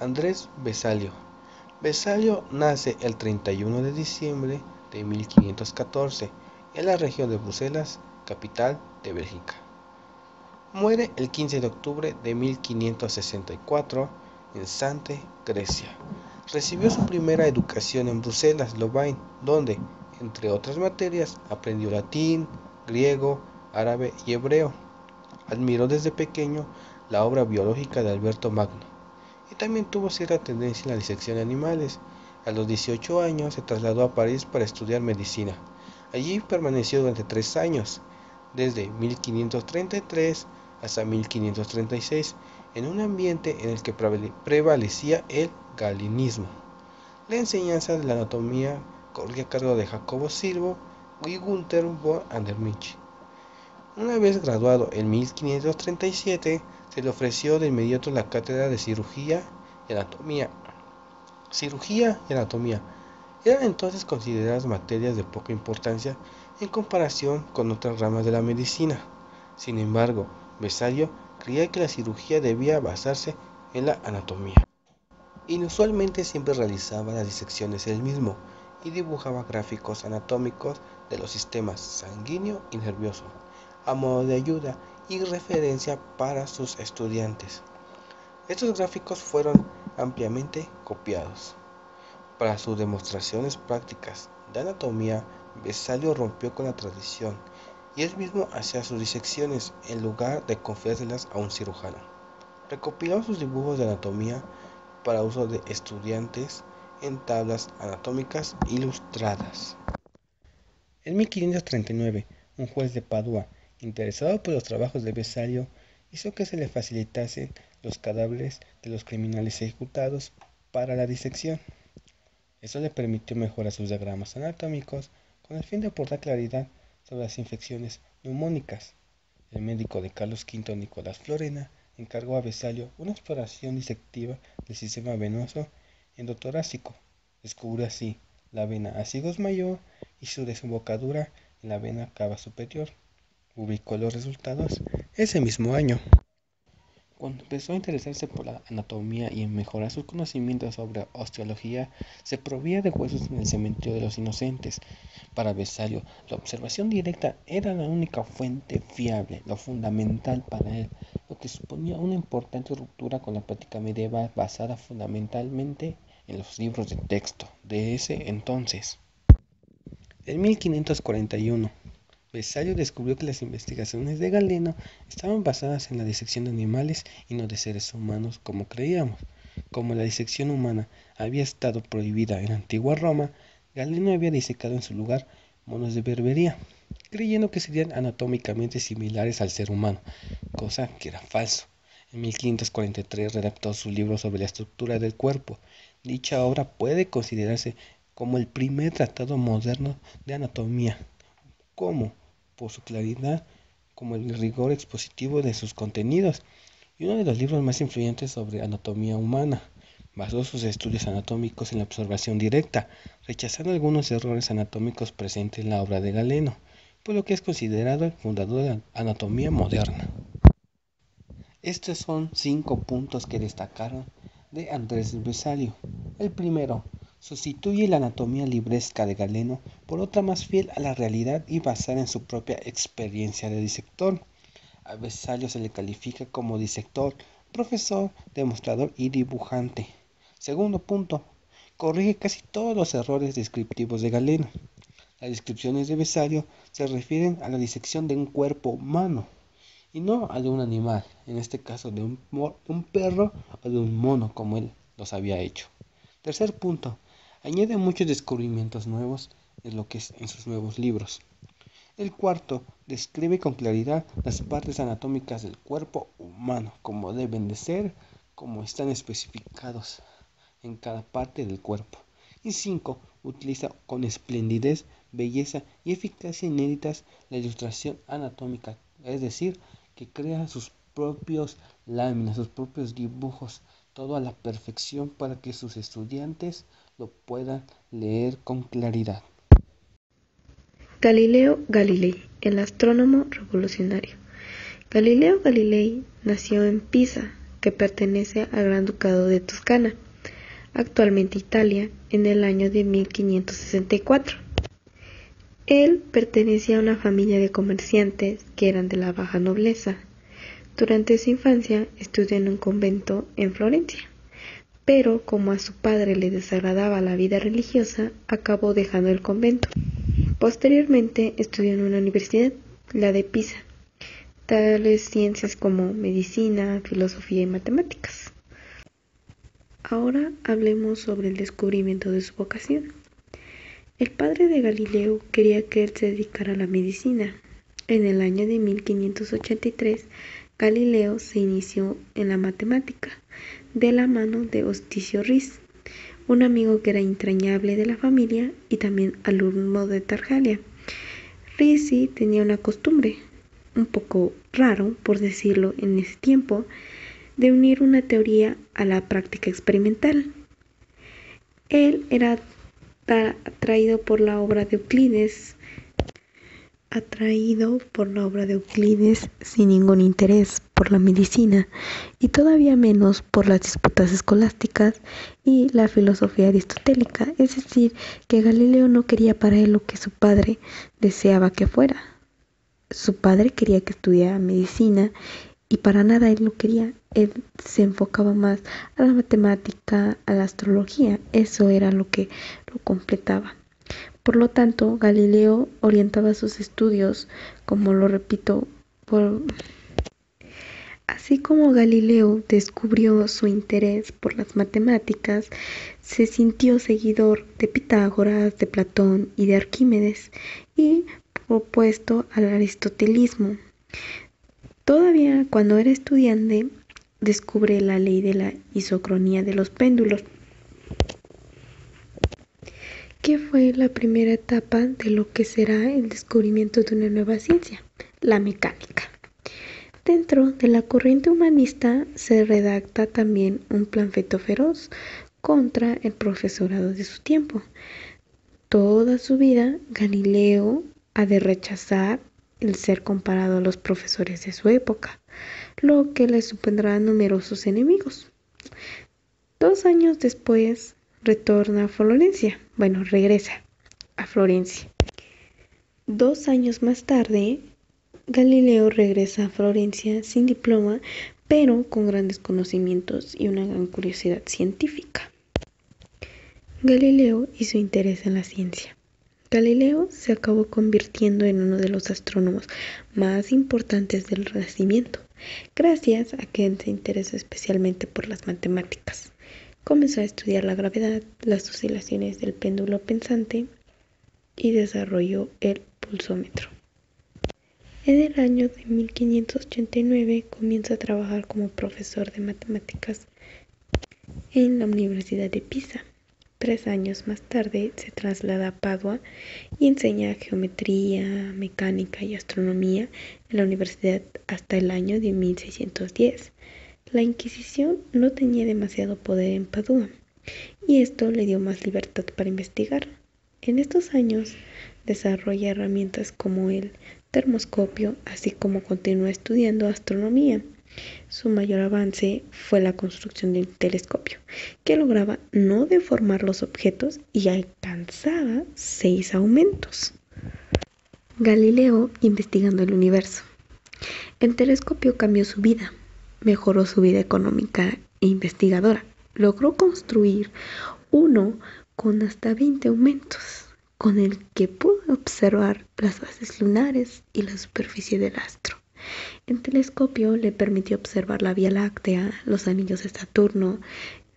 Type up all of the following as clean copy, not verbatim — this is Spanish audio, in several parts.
Andrés Vesalio. Vesalio nace el 31 de diciembre de 1514 en la región de Bruselas, capital de Bélgica. Muere el 15 de octubre de 1564 en Sante, Grecia. Recibió su primera educación en Bruselas, Louvain, donde, entre otras materias, aprendió latín, griego, árabe y hebreo. Admiró desde pequeño la obra biológica de Alberto Magno y también tuvo cierta tendencia en la disección de animales. A los 18 años se trasladó a París para estudiar medicina. Allí permaneció durante 3 años, desde 1533 hasta 1536, en un ambiente en el que prevalecía el galenismo. La enseñanza de la anatomía corría a cargo de Jacobo Silvo y Günther von Andermich. Una vez graduado en 1537, se le ofreció de inmediato la cátedra de cirugía y anatomía. Cirugía y anatomía eran entonces consideradas materias de poca importancia en comparación con otras ramas de la medicina. Sin embargo, Vesalio creía que la cirugía debía basarse en la anatomía. Inusualmente siempre realizaba las disecciones él mismo y dibujaba gráficos anatómicos de los sistemas sanguíneo y nervioso, a modo de ayuda y referencia para sus estudiantes. Estos gráficos fueron ampliamente copiados. Para sus demostraciones prácticas de anatomía, Vesalio rompió con la tradición y él mismo hacía sus disecciones en lugar de confiárselas a un cirujano. Recopiló sus dibujos de anatomía para uso de estudiantes en tablas anatómicas ilustradas. En 1539, un juez de Padua, interesado por los trabajos de Vesalio, hizo que se le facilitasen los cadáveres de los criminales ejecutados para la disección. Eso le permitió mejorar sus diagramas anatómicos con el fin de aportar claridad sobre las infecciones neumónicas. El médico de Carlos V, Nicolás Florena, encargó a Vesalio una exploración disectiva del sistema venoso endotorácico. Descubrió así la vena acigos mayor y su desembocadura en la vena cava superior. Publicó los resultados ese mismo año. Cuando empezó a interesarse por la anatomía y en mejorar sus conocimientos sobre osteología, se proveía de huesos en el cementerio de los inocentes. Para Vesalio, la observación directa era la única fuente fiable, lo fundamental para él, lo que suponía una importante ruptura con la práctica medieval basada fundamentalmente en los libros de texto de ese entonces. En 1541, Vesalio descubrió que las investigaciones de Galeno estaban basadas en la disección de animales y no de seres humanos como creíamos. Como la disección humana había estado prohibida en la antigua Roma, Galeno había disecado en su lugar monos de Berbería, creyendo que serían anatómicamente similares al ser humano, cosa que era falso. En 1543 redactó su libro sobre la estructura del cuerpo. Dicha obra puede considerarse como el primer tratado moderno de anatomía, como por su claridad como el rigor expositivo de sus contenidos, y uno de los libros más influyentes sobre anatomía humana. Basó sus estudios anatómicos en la observación directa, rechazando algunos errores anatómicos presentes en la obra de Galeno, por lo que es considerado el fundador de la anatomía moderna. Estos son 5 puntos que destacaron de Andrés Vesalio. El primero, sustituye la anatomía libresca de Galeno por otra más fiel a la realidad y basada en su propia experiencia de disector. A Vesalio se le califica como disector, profesor, demostrador y dibujante. Segundo punto, corrige casi todos los errores descriptivos de Galeno. Las descripciones de Vesalio se refieren a la disección de un cuerpo humano y no al de un animal, en este caso de un perro o de un mono como él los había hecho. Tercer punto, añade muchos descubrimientos nuevos en sus nuevos libros. El cuarto, describe con claridad las partes anatómicas del cuerpo humano, como deben de ser, como están especificados en cada parte del cuerpo. Y 5, utiliza con esplendidez, belleza y eficacia inéditas la ilustración anatómica, es decir, que crea sus propios láminas, sus propios dibujos, todo a la perfección para que sus estudiantes lo puedan leer con claridad. Galileo Galilei, el astrónomo revolucionario. Galileo Galilei nació en Pisa, que pertenece al Gran Ducado de Toscana, actualmente Italia, en el año de 1564. Él pertenecía a una familia de comerciantes que eran de la baja nobleza. Durante su infancia estudió en un convento en Florencia, pero como a su padre le desagradaba la vida religiosa, acabó dejando el convento. Posteriormente estudió en una universidad, la de Pisa, tales ciencias como medicina, filosofía y matemáticas. Ahora hablemos sobre el descubrimiento de su vocación. El padre de Galileo quería que él se dedicara a la medicina. En el año de 1583, Galileo se inició en la matemática, de la mano de Hosticio Rhys, un amigo que era entrañable de la familia y también alumno de Tartaglia. Ricci tenía una costumbre, un poco raro por decirlo en ese tiempo, de unir una teoría a la práctica experimental. Él era atraído por la obra de Euclides sin ningún interés por la medicina y todavía menos por las disputas escolásticas y la filosofía aristotélica, es decir, que Galileo no quería para él lo que su padre deseaba que fuera. Su padre quería que estudiara medicina y para nada él lo quería. Él se enfocaba más a la matemática, a la astrología. Eso era lo que lo completaba. Por lo tanto, Galileo orientaba sus estudios, como lo repito, así como Galileo descubrió su interés por las matemáticas, se sintió seguidor de Pitágoras, de Platón y de Arquímedes, y opuesto al aristotelismo. Todavía cuando era estudiante, descubre la ley de la isocronía de los péndulos, que fue la primera etapa de lo que será el descubrimiento de una nueva ciencia, la mecánica. Dentro de la corriente humanista se redacta también un panfleto feroz contra el profesorado de su tiempo. Toda su vida, Galileo ha de rechazar el ser comparado a los profesores de su época, lo que le supondrá numerosos enemigos. 2 años después, regresa a Florencia. 2 años más tarde, Galileo regresa a Florencia sin diploma, pero con grandes conocimientos y una gran curiosidad científica. Galileo y su interés en la ciencia. Galileo se acabó convirtiendo en uno de los astrónomos más importantes del Renacimiento, gracias a que él se interesó especialmente por las matemáticas. Comenzó a estudiar la gravedad, las oscilaciones del péndulo pensante y desarrolló el pulsómetro. En el año de 1589 comienza a trabajar como profesor de matemáticas en la Universidad de Pisa. 3 años más tarde se traslada a Padua y enseña geometría, mecánica y astronomía en la universidad hasta el año de 1610. La Inquisición no tenía demasiado poder en Padua y esto le dio más libertad para investigar. En estos años desarrolla herramientas como el termoscopio, así como continúa estudiando astronomía. Su mayor avance fue la construcción de un telescopio que lograba no deformar los objetos y alcanzaba 6 aumentos. Galileo investigando el universo. El telescopio cambió su vida, mejoró su vida económica e investigadora. Logró construir uno con hasta 20 aumentos, con el que pudo observar las fases lunares y la superficie del astro. El telescopio le permitió observar la Vía Láctea, los anillos de Saturno,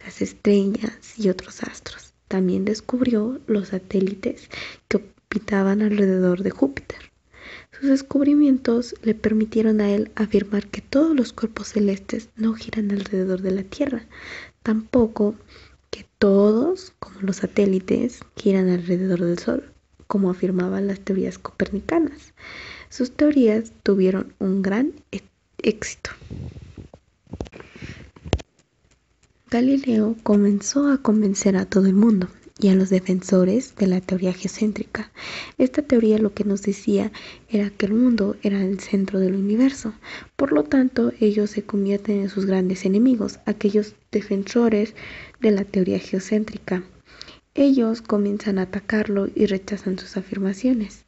las estrellas y otros astros. También descubrió los satélites que orbitaban alrededor de Júpiter. Sus descubrimientos le permitieron a él afirmar que todos los cuerpos celestes no giran alrededor de la Tierra, tampoco que todos, como los satélites, giran alrededor del Sol, como afirmaban las teorías copernicanas. Sus teorías tuvieron un gran éxito. Galileo comenzó a convencer a todo el mundo, y a los defensores de la teoría geocéntrica. Esta teoría lo que nos decía era que el mundo era el centro del universo. Por lo tanto, ellos se convierten en sus grandes enemigos, aquellos defensores de la teoría geocéntrica. Ellos comienzan a atacarlo y rechazan sus afirmaciones.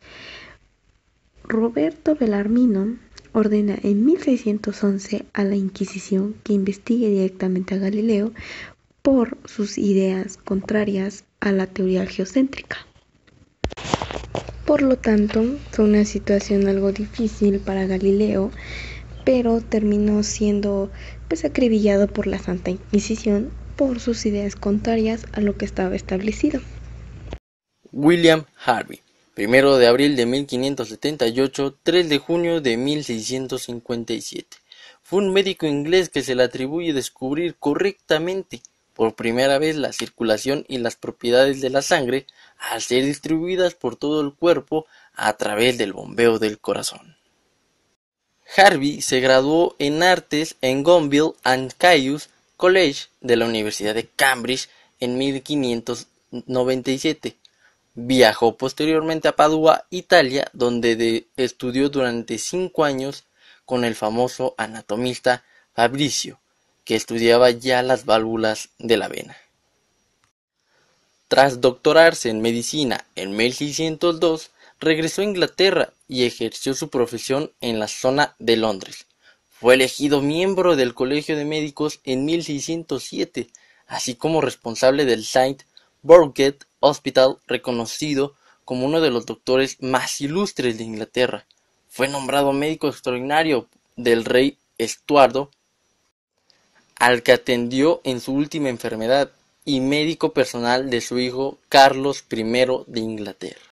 Roberto Bellarmino ordena en 1611 a la Inquisición que investigue directamente a Galileo por sus ideas contrarias a la teoría geocéntrica. Por lo tanto, fue una situación algo difícil para Galileo, pero terminó siendo acribillado por la Santa Inquisición por sus ideas contrarias a lo que estaba establecido. William Harvey, 1 de abril de 1578, 3 de junio de 1657. Fue un médico inglés que se le atribuye descubrir correctamente por primera vez la circulación y las propiedades de la sangre al ser distribuidas por todo el cuerpo a través del bombeo del corazón. Harvey se graduó en artes en Gonville and Caius College de la Universidad de Cambridge en 1597. Viajó posteriormente a Padua, Italia, donde estudió durante 5 años con el famoso anatomista Fabricio, que estudiaba ya las válvulas de la vena. Tras doctorarse en medicina en 1602, regresó a Inglaterra y ejerció su profesión en la zona de Londres. Fue elegido miembro del Colegio de Médicos en 1607, así como responsable del St. Borgate Hospital, reconocido como uno de los doctores más ilustres de Inglaterra. Fue nombrado médico extraordinario del rey Estuardo, al que atendió en su última enfermedad, y médico personal de su hijo Carlos I de Inglaterra.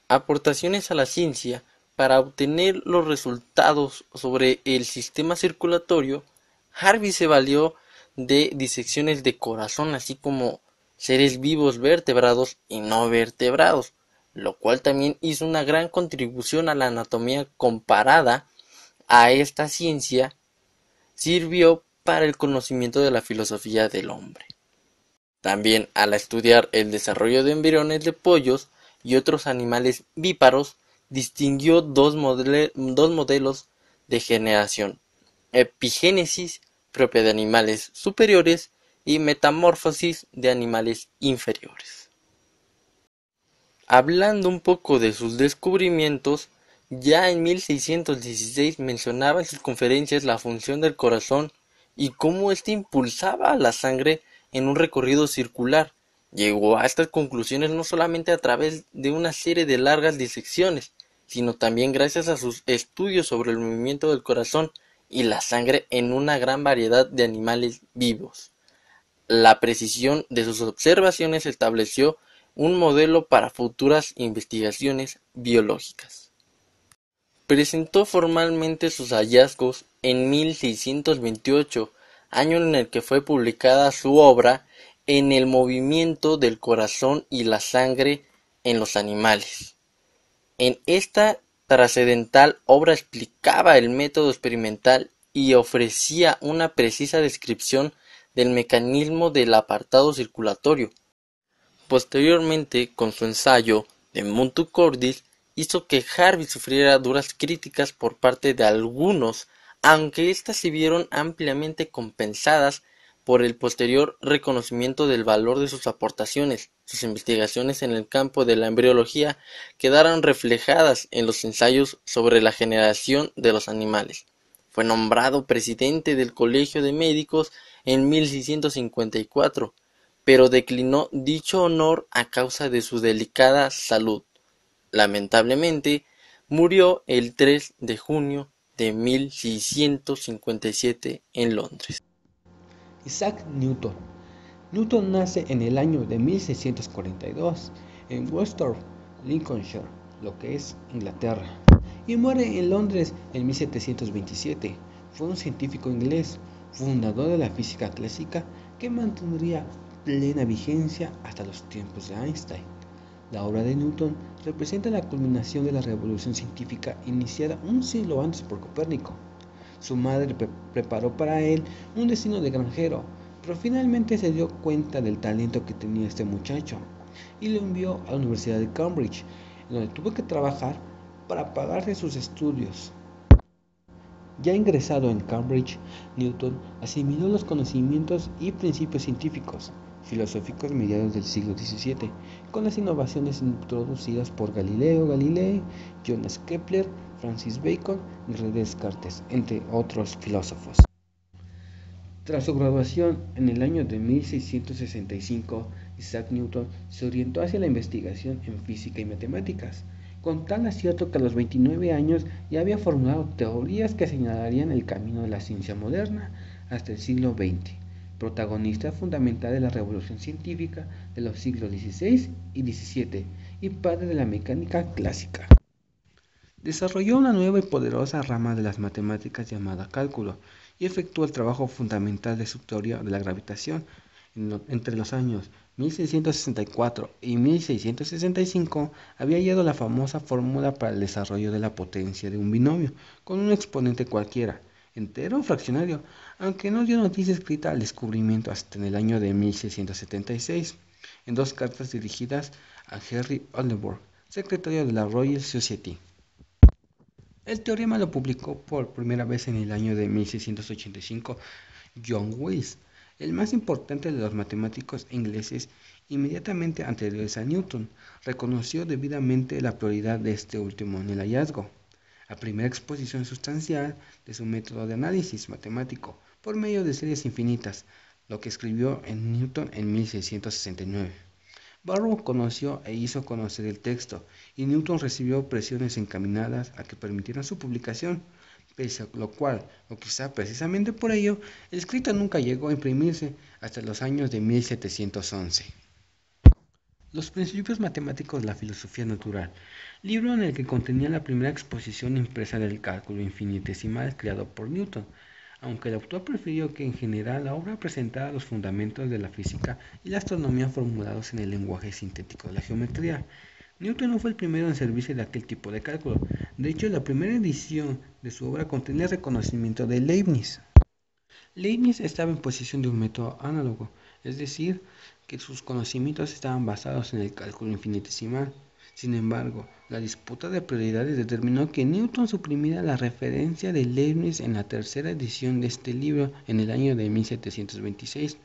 Aportaciones a la ciencia. Para obtener los resultados sobre el sistema circulatorio, Harvey se valió de disecciones de corazón, así como seres vivos vertebrados y no vertebrados, lo cual también hizo una gran contribución a la anatomía comparada a esta ciencia. Sirvió para el conocimiento de la filosofía del hombre. También al estudiar el desarrollo de embriones de pollos y otros animales víparos, distinguió dos modelos de generación: epigénesis, propia de animales superiores, y metamorfosis de animales inferiores. Hablando un poco de sus descubrimientos, ya en 1616 mencionaba en sus conferencias la función del corazón y cómo éste impulsaba la sangre en un recorrido circular. Llegó a estas conclusiones no solamente a través de una serie de largas disecciones, sino también gracias a sus estudios sobre el movimiento del corazón y la sangre en una gran variedad de animales vivos. La precisión de sus observaciones estableció un modelo para futuras investigaciones biológicas. Presentó formalmente sus hallazgos en 1628, año en el que fue publicada su obra En el movimiento del corazón y la sangre en los animales. En esta trascendental obra explicaba el método experimental y ofrecía una precisa descripción del mecanismo del apartado circulatorio. Posteriormente, con su ensayo de Muntu Cordis, hizo que Harvey sufriera duras críticas por parte de algunos, aunque éstas se vieron ampliamente compensadas por el posterior reconocimiento del valor de sus aportaciones. Sus investigaciones en el campo de la embriología quedaron reflejadas en los ensayos sobre la generación de los animales. Fue nombrado presidente del Colegio de Médicos en 1654, pero declinó dicho honor a causa de su delicada salud. Lamentablemente, murió el 3 de junio de 1657 en Londres. Isaac Newton. Newton nace en el año de 1642 en Woolsthorpe, Lincolnshire, lo que es Inglaterra, y muere en Londres en 1727. Fue un científico inglés, fundador de la física clásica, que mantendría plena vigencia hasta los tiempos de Einstein. La obra de Newton representa la culminación de la revolución científica iniciada un siglo antes por Copérnico. Su madre preparó para él un destino de granjero, pero finalmente se dio cuenta del talento que tenía este muchacho y lo envió a la Universidad de Cambridge, donde tuvo que trabajar para pagarse sus estudios. Ya ingresado en Cambridge, Newton asimiló los conocimientos y principios científicos, filosóficos mediados del siglo XVII, con las innovaciones introducidas por Galileo Galilei, Johannes Kepler, Francis Bacon y René Descartes, entre otros filósofos. Tras su graduación en el año de 1665, Isaac Newton se orientó hacia la investigación en física y matemáticas, con tal acierto que a los 29 años ya había formulado teorías que señalarían el camino de la ciencia moderna hasta el siglo XX, protagonista fundamental de la revolución científica de los siglos XVI y XVII y padre de la mecánica clásica. Desarrolló una nueva y poderosa rama de las matemáticas llamada cálculo y efectuó el trabajo fundamental de su teoría de la gravitación. Entre los años 1664 y 1665 había hallado la famosa fórmula para el desarrollo de la potencia de un binomio con un exponente cualquiera, entero o fraccionario, aunque no dio noticia escrita al descubrimiento hasta en el año de 1676, en dos cartas dirigidas a Henry Oldenburg, secretario de la Royal Society. El teorema lo publicó por primera vez en el año de 1685 John Wills, el más importante de los matemáticos ingleses inmediatamente anteriores a Newton. Reconoció debidamente la prioridad de este último en el hallazgo, la primera exposición sustancial de su método de análisis matemático por medio de series infinitas, lo que escribió en Newton en 1669. Barrow conoció e hizo conocer el texto, y Newton recibió presiones encaminadas a que permitieran su publicación, pese a lo cual, o quizá precisamente por ello, el escrito nunca llegó a imprimirse hasta los años de 1711. Los principios matemáticos de la filosofía natural, libro en el que contenía la primera exposición impresa del cálculo infinitesimal creado por Newton, aunque el autor prefirió que en general la obra presentara los fundamentos de la física y la astronomía formulados en el lenguaje sintético de la geometría. Newton no fue el primero en servirse de aquel tipo de cálculo. De hecho, la primera edición de su obra contenía el reconocimiento de Leibniz. Leibniz estaba en posesión de un método análogo, es decir, que sus conocimientos estaban basados en el cálculo infinitesimal. Sin embargo, la disputa de prioridades determinó que Newton suprimiera la referencia de Leibniz en la tercera edición de este libro en el año de 1726.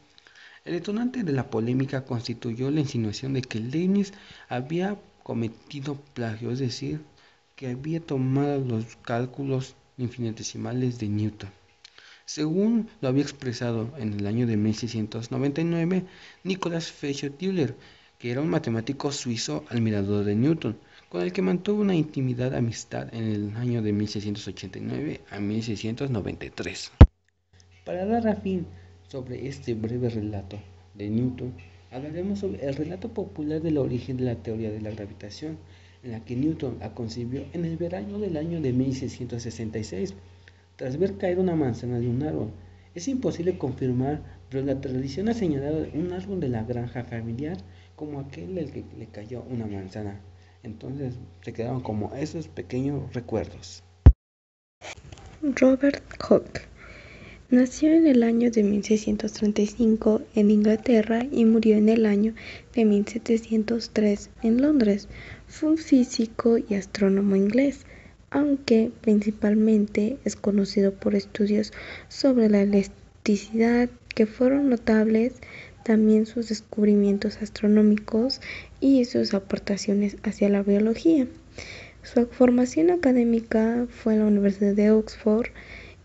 El detonante de la polémica constituyó la insinuación de que Leibniz había cometido plagio, es decir, que había tomado los cálculos infinitesimales de Newton. Según lo había expresado en el año de 1699 Nicolas Feucht-Euler, que era un matemático suizo admirador de Newton, con el que mantuvo una intimidad amistad en el año de 1689 a 1693. Para dar a fin sobre este breve relato de Newton, hablaremos sobre el relato popular del origen de la teoría de la gravitación, en la que Newton la concibió en el verano del año de 1666, tras ver caer una manzana de un árbol. Es imposible confirmar, pero la tradición ha señalado un árbol de la granja familiar como aquel del que le cayó una manzana. Entonces se quedaron como esos pequeños recuerdos. Robert Hooke nació en el año de 1635 en Inglaterra y murió en el año de 1703 en Londres. Fue un físico y astrónomo inglés, aunque principalmente es conocido por estudios sobre la elasticidad que fueron notables, también sus descubrimientos astronómicos y sus aportaciones hacia la biología. Su formación académica fue en la Universidad de Oxford,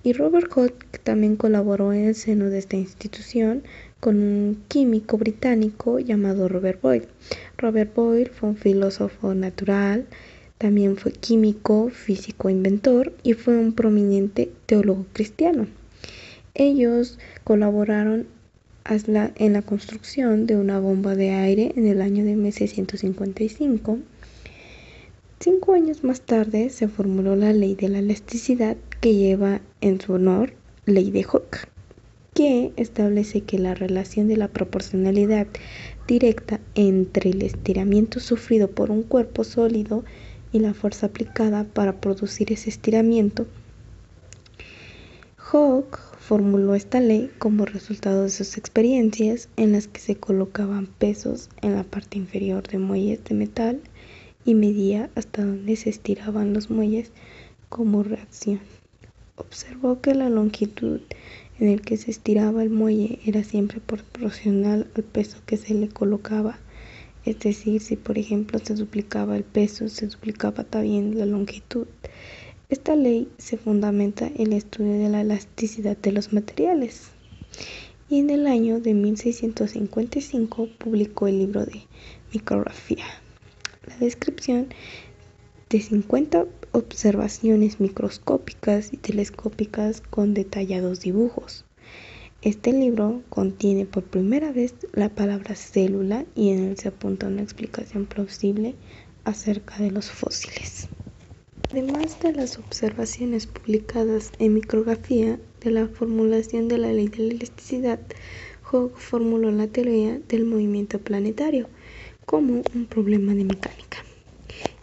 y Robert Hooke también colaboró en el seno de esta institución con un químico británico llamado Robert Boyle. Robert Boyle fue un filósofo natural, también fue químico, físico, inventor y fue un prominente teólogo cristiano. Ellos colaboraron en la construcción de una bomba de aire en el año de 1655. 5 años más tarde se formuló la ley de la elasticidad, que lleva en su honor ley de Hooke, que establece que la relación de la proporcionalidad directa entre el estiramiento sufrido por un cuerpo sólido y la fuerza aplicada para producir ese estiramiento. Hooke formuló esta ley como resultado de sus experiencias en las que se colocaban pesos en la parte inferior de muelles de metal y medía hasta dónde se estiraban los muelles como reacción. Observó que la longitud en el que se estiraba el muelle era siempre proporcional al peso que se le colocaba. Es decir, si por ejemplo se duplicaba el peso, se duplicaba también la longitud. Esta ley se fundamenta en el estudio de la elasticidad de los materiales. Y en el año de 1655 publicó el libro de micrografía. La descripción de 50 observaciones microscópicas y telescópicas con detallados dibujos. Este libro contiene por primera vez la palabra célula y en él se apunta una explicación plausible acerca de los fósiles. Además de las observaciones publicadas en micrografía de la formulación de la ley de la elasticidad, Hooke formuló la teoría del movimiento planetario como un problema de mecánica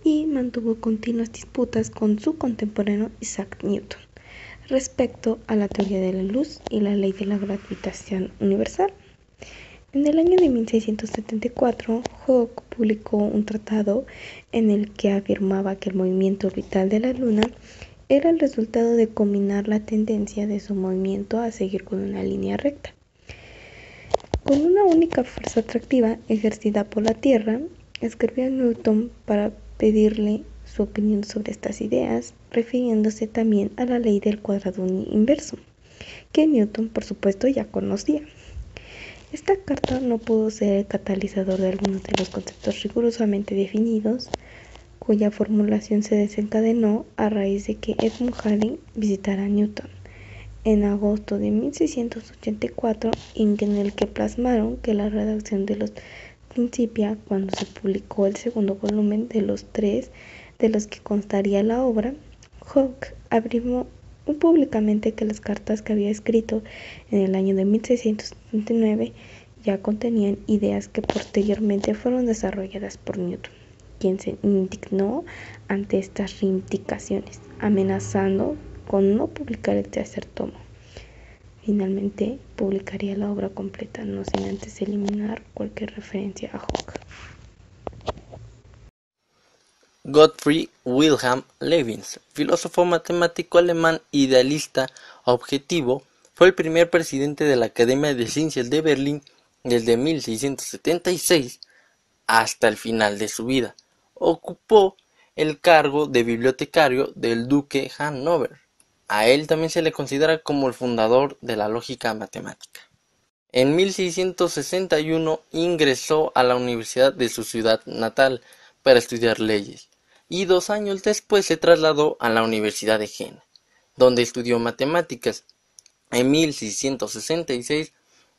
y mantuvo continuas disputas con su contemporáneo Isaac Newton respecto a la teoría de la luz y la ley de la gravitación universal. En el año de 1674, Hooke publicó un tratado en el que afirmaba que el movimiento orbital de la Luna era el resultado de combinar la tendencia de su movimiento a seguir con una línea recta, con una única fuerza atractiva ejercida por la Tierra. Escribió a Newton para pedirle su opinión sobre estas ideas, refiriéndose también a la ley del cuadrado inverso, que Newton por supuesto ya conocía. Esta carta no pudo ser el catalizador de algunos de los conceptos rigurosamente definidos, cuya formulación se desencadenó a raíz de que Edmund Halley visitara a Newton en agosto de 1684, en el que plasmaron que la redacción de los Principia, cuando se publicó el segundo volumen de los 3 de los que constaría la obra. Hooke afirmó públicamente que las cartas que había escrito en el año de 1679 ya contenían ideas que posteriormente fueron desarrolladas por Newton, quien se indignó ante estas reivindicaciones, amenazando con no publicar el tercer tomo. Finalmente publicaría la obra completa, no sin antes eliminar cualquier referencia a Hooke. Gottfried Wilhelm Leibniz, filósofo matemático alemán idealista objetivo, fue el primer presidente de la Academia de Ciencias de Berlín desde 1676 hasta el final de su vida. Ocupó el cargo de bibliotecario del duque Hannover. A él también se le considera como el fundador de la lógica matemática. En 1661 ingresó a la universidad de su ciudad natal para estudiar leyes, y 2 años después se trasladó a la Universidad de Jena, donde estudió matemáticas. En 1666,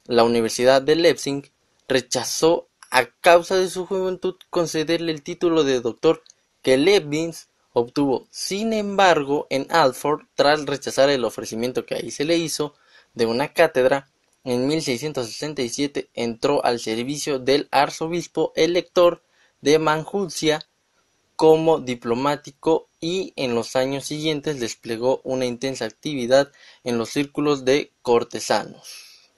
la Universidad de Leipzig rechazó, a causa de su juventud, concederle el título de doctor que Leibniz obtuvo. Sin embargo, en Alford, tras rechazar el ofrecimiento que ahí se le hizo de una cátedra, en 1667 entró al servicio del arzobispo elector de Maguncia como diplomático y en los años siguientes desplegó una intensa actividad en los círculos de cortesanos.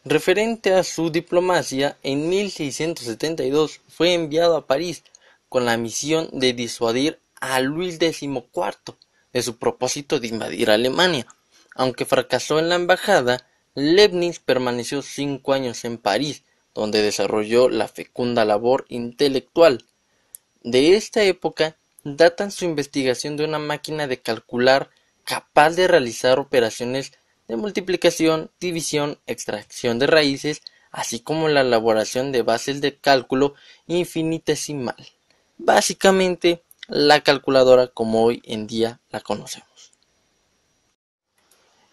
Referente a su diplomacia, en 1672 fue enviado a París con la misión de disuadir a Luis XIV de su propósito de invadir Alemania. Aunque fracasó en la embajada, Leibniz permaneció 5 años en París, donde desarrolló la fecunda labor intelectual. De esta época datan su investigación de una máquina de calcular capaz de realizar operaciones de multiplicación, división, extracción de raíces, así como la elaboración de bases de cálculo infinitesimal. Básicamente, la calculadora como hoy en día la conocemos.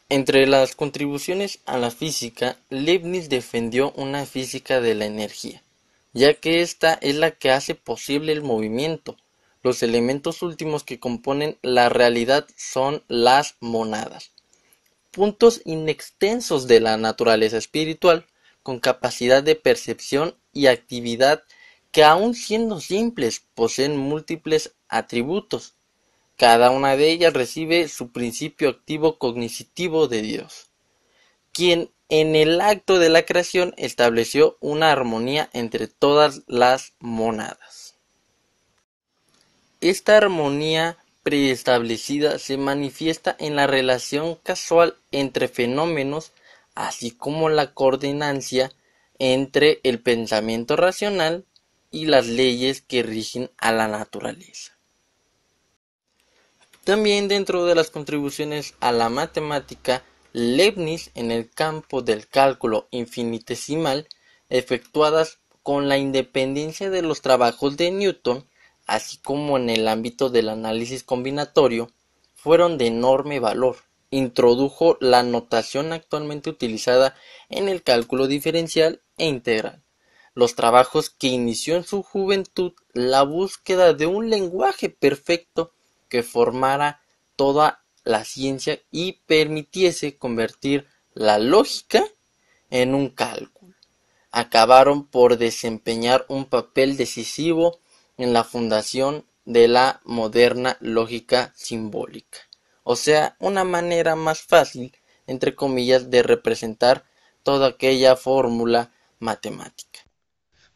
Entre las contribuciones a la física, Leibniz defendió una física de la energía, ya que esta es la que hace posible el movimiento. Los elementos últimos que componen la realidad son las mónadas, puntos inextensos de la naturaleza espiritual, con capacidad de percepción y actividad que, aun siendo simples, poseen múltiples atributos. Cada una de ellas recibe su principio activo cognitivo de Dios, quien en el acto de la creación estableció una armonía entre todas las mónadas. Esta armonía preestablecida se manifiesta en la relación causal entre fenómenos, así como la coordinancia entre el pensamiento racional y las leyes que rigen a la naturaleza. También dentro de las contribuciones a la matemática, Leibniz en el campo del cálculo infinitesimal, efectuadas con la independencia de los trabajos de Newton, así como en el ámbito del análisis combinatorio, fueron de enorme valor. Introdujo la notación actualmente utilizada en el cálculo diferencial e integral. Los trabajos que inició en su juventud la búsqueda de un lenguaje perfecto que formara toda la ciencia y permitiese convertir la lógica en un cálculo, acabaron por desempeñar un papel decisivo en la fundación de la moderna lógica simbólica, o sea, una manera más fácil, entre comillas, de representar toda aquella fórmula matemática.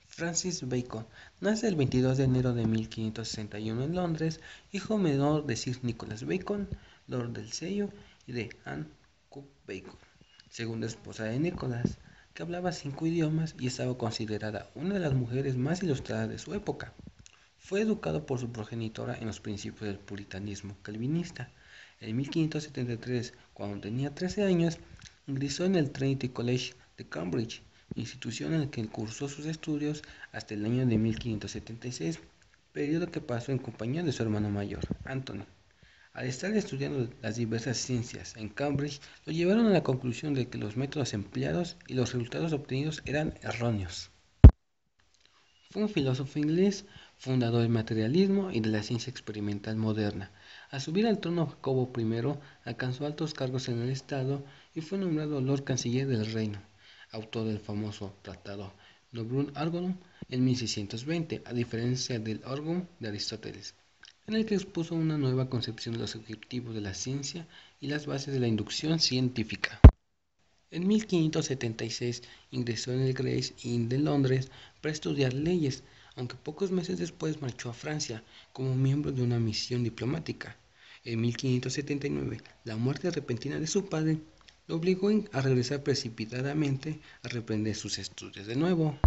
Francis Bacon nace el 22 de enero de 1561 en Londres, hijo menor de Sir Nicholas Bacon, Lord del Sello, y de Anne Cook Bacon, segunda esposa de Nicholas, que hablaba 5 idiomas y estaba considerada una de las mujeres más ilustradas de su época. Fue educado por su progenitora en los principios del puritanismo calvinista. En 1573, cuando tenía 13 años, ingresó en el Trinity College de Cambridge, institución en la que cursó sus estudios hasta el año de 1576, periodo que pasó en compañía de su hermano mayor, Anthony. Al estar estudiando las diversas ciencias en Cambridge, lo llevaron a la conclusión de que los métodos empleados y los resultados obtenidos eran erróneos. Fue un filósofo inglés, fundador del materialismo y de la ciencia experimental moderna. Al subir al trono Jacobo I, alcanzó altos cargos en el Estado y fue nombrado Lord Canciller del Reino, autor del famoso tratado Novum Organum en 1620, a diferencia del Organum de Aristóteles, en el que expuso una nueva concepción de los objetivos de la ciencia y las bases de la inducción científica. En 1576 ingresó en el Gray's Inn de Londres para estudiar leyes, aunque pocos meses después marchó a Francia como miembro de una misión diplomática. En 1579, la muerte repentina de su padre lo obligó a regresar precipitadamente a reprender sus estudios de nuevo.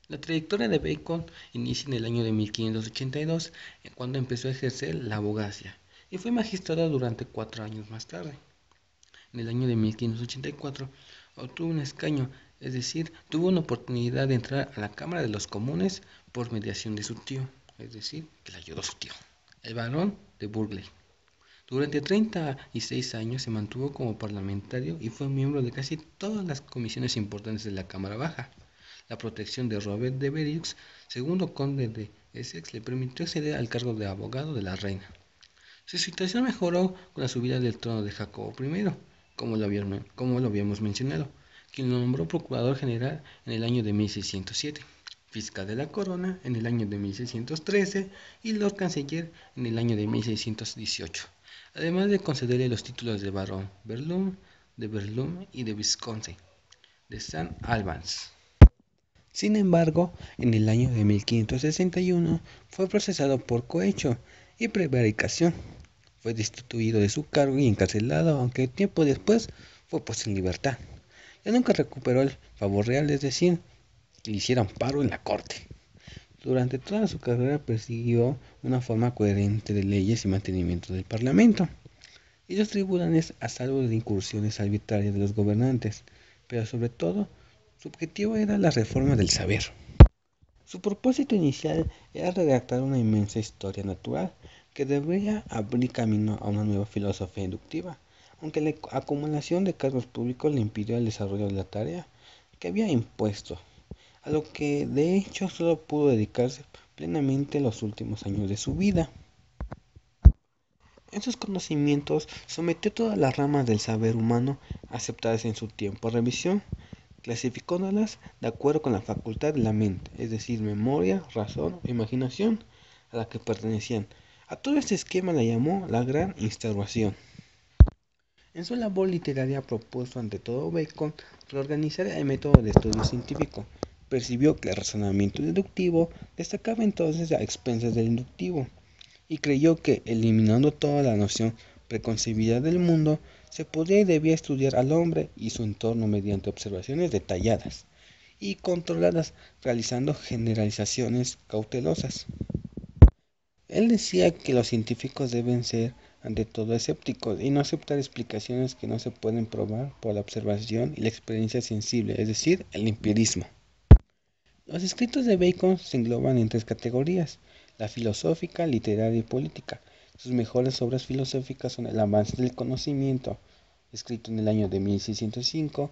La trayectoria de Bacon inicia en el año de 1582, cuando empezó a ejercer la abogacía, y fue magistrado durante 4 años más tarde. En el año de 1584 obtuvo un escaño, es decir, tuvo una oportunidad de entrar a la Cámara de los Comunes por mediación de su tío, es decir, que le ayudó su tío, el barón de Burghley. Durante 36 años se mantuvo como parlamentario y fue miembro de casi todas las comisiones importantes de la Cámara Baja. La protección de Robert de Beriux, segundo conde de Essex, le permitió acceder al cargo de abogado de la reina. Su situación mejoró con la subida del trono de Jacobo I, como lo habíamos mencionado, quien lo nombró procurador general en el año de 1607, fiscal de la corona en el año de 1613 y lord canciller en el año de 1618, además de concederle los títulos de barón de Verulam y de vizconde de St. Albans. Sin embargo, en el año de 1561 fue procesado por cohecho y prevaricación. Fue destituido de su cargo y encarcelado, aunque tiempo después fue puesto en libertad. Ya nunca recuperó el favor real, es decir, que le hicieran paro en la corte. Durante toda su carrera persiguió una forma coherente de leyes y mantenimiento del parlamento y los tribunales a salvo de incursiones arbitrarias de los gobernantes, pero sobre todo su objetivo era la reforma del saber. Su propósito inicial era redactar una inmensa historia natural que debería abrir camino a una nueva filosofía inductiva, aunque la acumulación de cargos públicos le impidió el desarrollo de la tarea que había impuesto, a lo que de hecho solo pudo dedicarse plenamente los últimos años de su vida. En sus conocimientos sometió todas las ramas del saber humano aceptadas en su tiempo a revisión, clasificándolas de acuerdo con la facultad de la mente, es decir, memoria, razón o imaginación, a la que pertenecían, A todo este esquema le llamó la Gran Instauración. En su labor literaria propuso ante todo Bacon reorganizar el método de estudio científico. Percibió que el razonamiento deductivo destacaba entonces a expensas del inductivo, y creyó que, eliminando toda la noción preconcebida del mundo, se podía y debía estudiar al hombre y su entorno mediante observaciones detalladas y controladas, realizando generalizaciones cautelosas. Él decía que los científicos deben ser, ante todo, escépticos y no aceptar explicaciones que no se pueden probar por la observación y la experiencia sensible, es decir, el empirismo. Los escritos de Bacon se engloban en tres categorías: la filosófica, literaria y política. Sus mejores obras filosóficas son El avance del conocimiento, escrito en el año de 1605,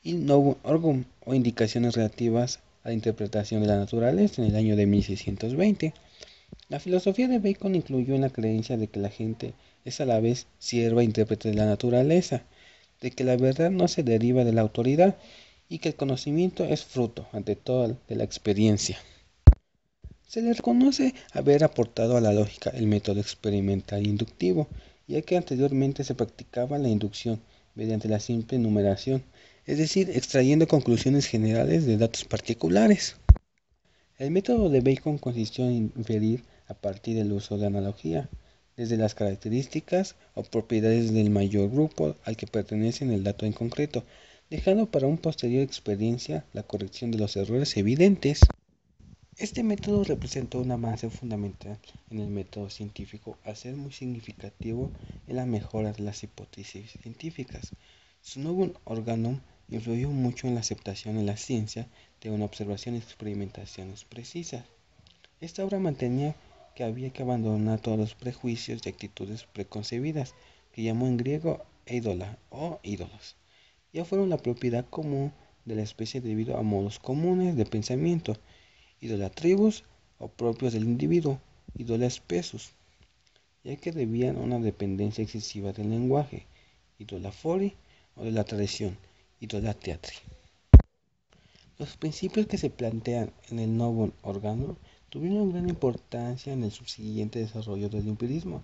y Novum Organum, o Indicaciones relativas a la interpretación de la naturaleza, en el año de 1620. La filosofía de Bacon incluyó en la creencia de que la gente es a la vez sierva e intérprete de la naturaleza, de que la verdad no se deriva de la autoridad y que el conocimiento es fruto, ante todo, de la experiencia. Se le reconoce haber aportado a la lógica el método experimental inductivo, ya que anteriormente se practicaba la inducción mediante la simple enumeración, es decir, extrayendo conclusiones generales de datos particulares. El método de Bacon consistió en inferir a partir del uso de analogía, desde las características o propiedades del mayor grupo al que pertenece el dato en concreto, dejando para una posterior experiencia la corrección de los errores evidentes. Este método representó un avance fundamental en el método científico al ser muy significativo en la mejora de las hipótesis científicas. Su Novum Organum influyó mucho en la aceptación en la ciencia de una observación y experimentaciones precisas. Esta obra mantenía que había que abandonar todos los prejuicios y actitudes preconcebidas, que llamó en griego eidola o ídolos. Ya fueron la propiedad común de la especie debido a modos comunes de pensamiento, idolatribus o propios del individuo, idola spesus, ya que debían una dependencia excesiva del lenguaje, idola fori, o de la tradición, idola teatri. Los principios que se plantean en el Novum Organum tuvieron gran importancia en el subsiguiente desarrollo del empirismo.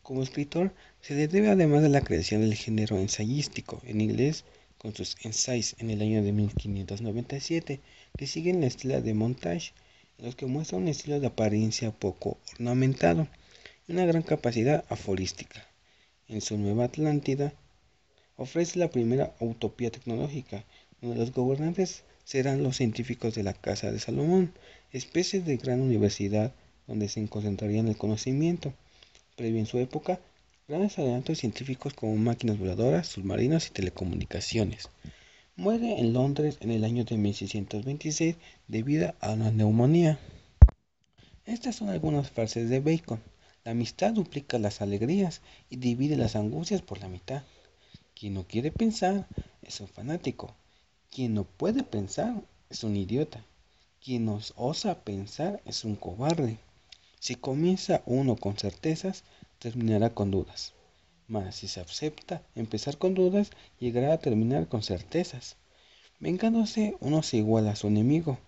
Como escritor, se le debe además de la creación del género ensayístico en inglés, con sus essays en el año de 1597, que siguen la estela de Montage, en los que muestra un estilo de apariencia poco ornamentado y una gran capacidad aforística. En su Nueva Atlántida, ofrece la primera utopía tecnológica, donde los gobernantes serán los científicos de la Casa de Salomón, especie de gran universidad donde se concentraría el conocimiento. Previo en su época, grandes adelantos científicos como máquinas voladoras, submarinos y telecomunicaciones. Muere en Londres en el año de 1626 debido a una neumonía. Estas son algunas frases de Bacon. La amistad duplica las alegrías y divide las angustias por la mitad. Quien no quiere pensar es un fanático. Quien no puede pensar es un idiota. Quien no osa pensar es un cobarde. Si comienza uno con certezas, terminará con dudas. Mas si se acepta empezar con dudas, llegará a terminar con certezas. Vengándose, uno se iguala a su enemigo.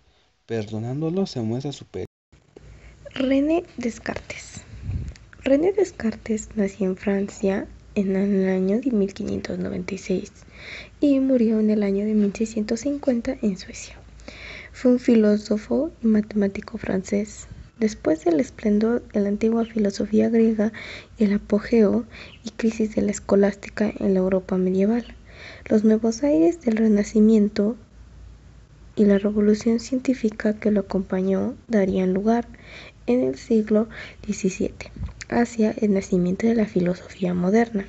Perdonándolo, se muestra superior. René Descartes. René Descartes nació en Francia en el año de 1596 y murió en el año de 1650 en Suecia. Fue un filósofo y matemático francés. Después del esplendor de la antigua filosofía griega y el apogeo y crisis de la escolástica en la Europa medieval, los nuevos aires del Renacimiento y la revolución científica que lo acompañó darían lugar en el siglo XVII hacia el nacimiento de la filosofía moderna.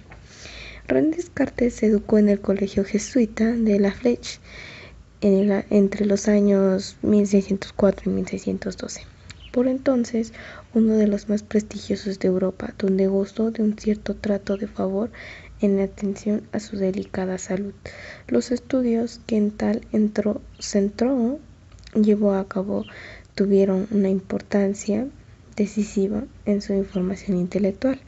René Descartes se educó en el colegio jesuita de La Flèche entre los años 1604 y 1612. Por entonces, uno de los más prestigiosos de Europa, donde gozó de un cierto trato de favor en atención a su delicada salud. Los estudios que en tal centro llevó a cabo tuvieron una importancia decisiva en su formación intelectual,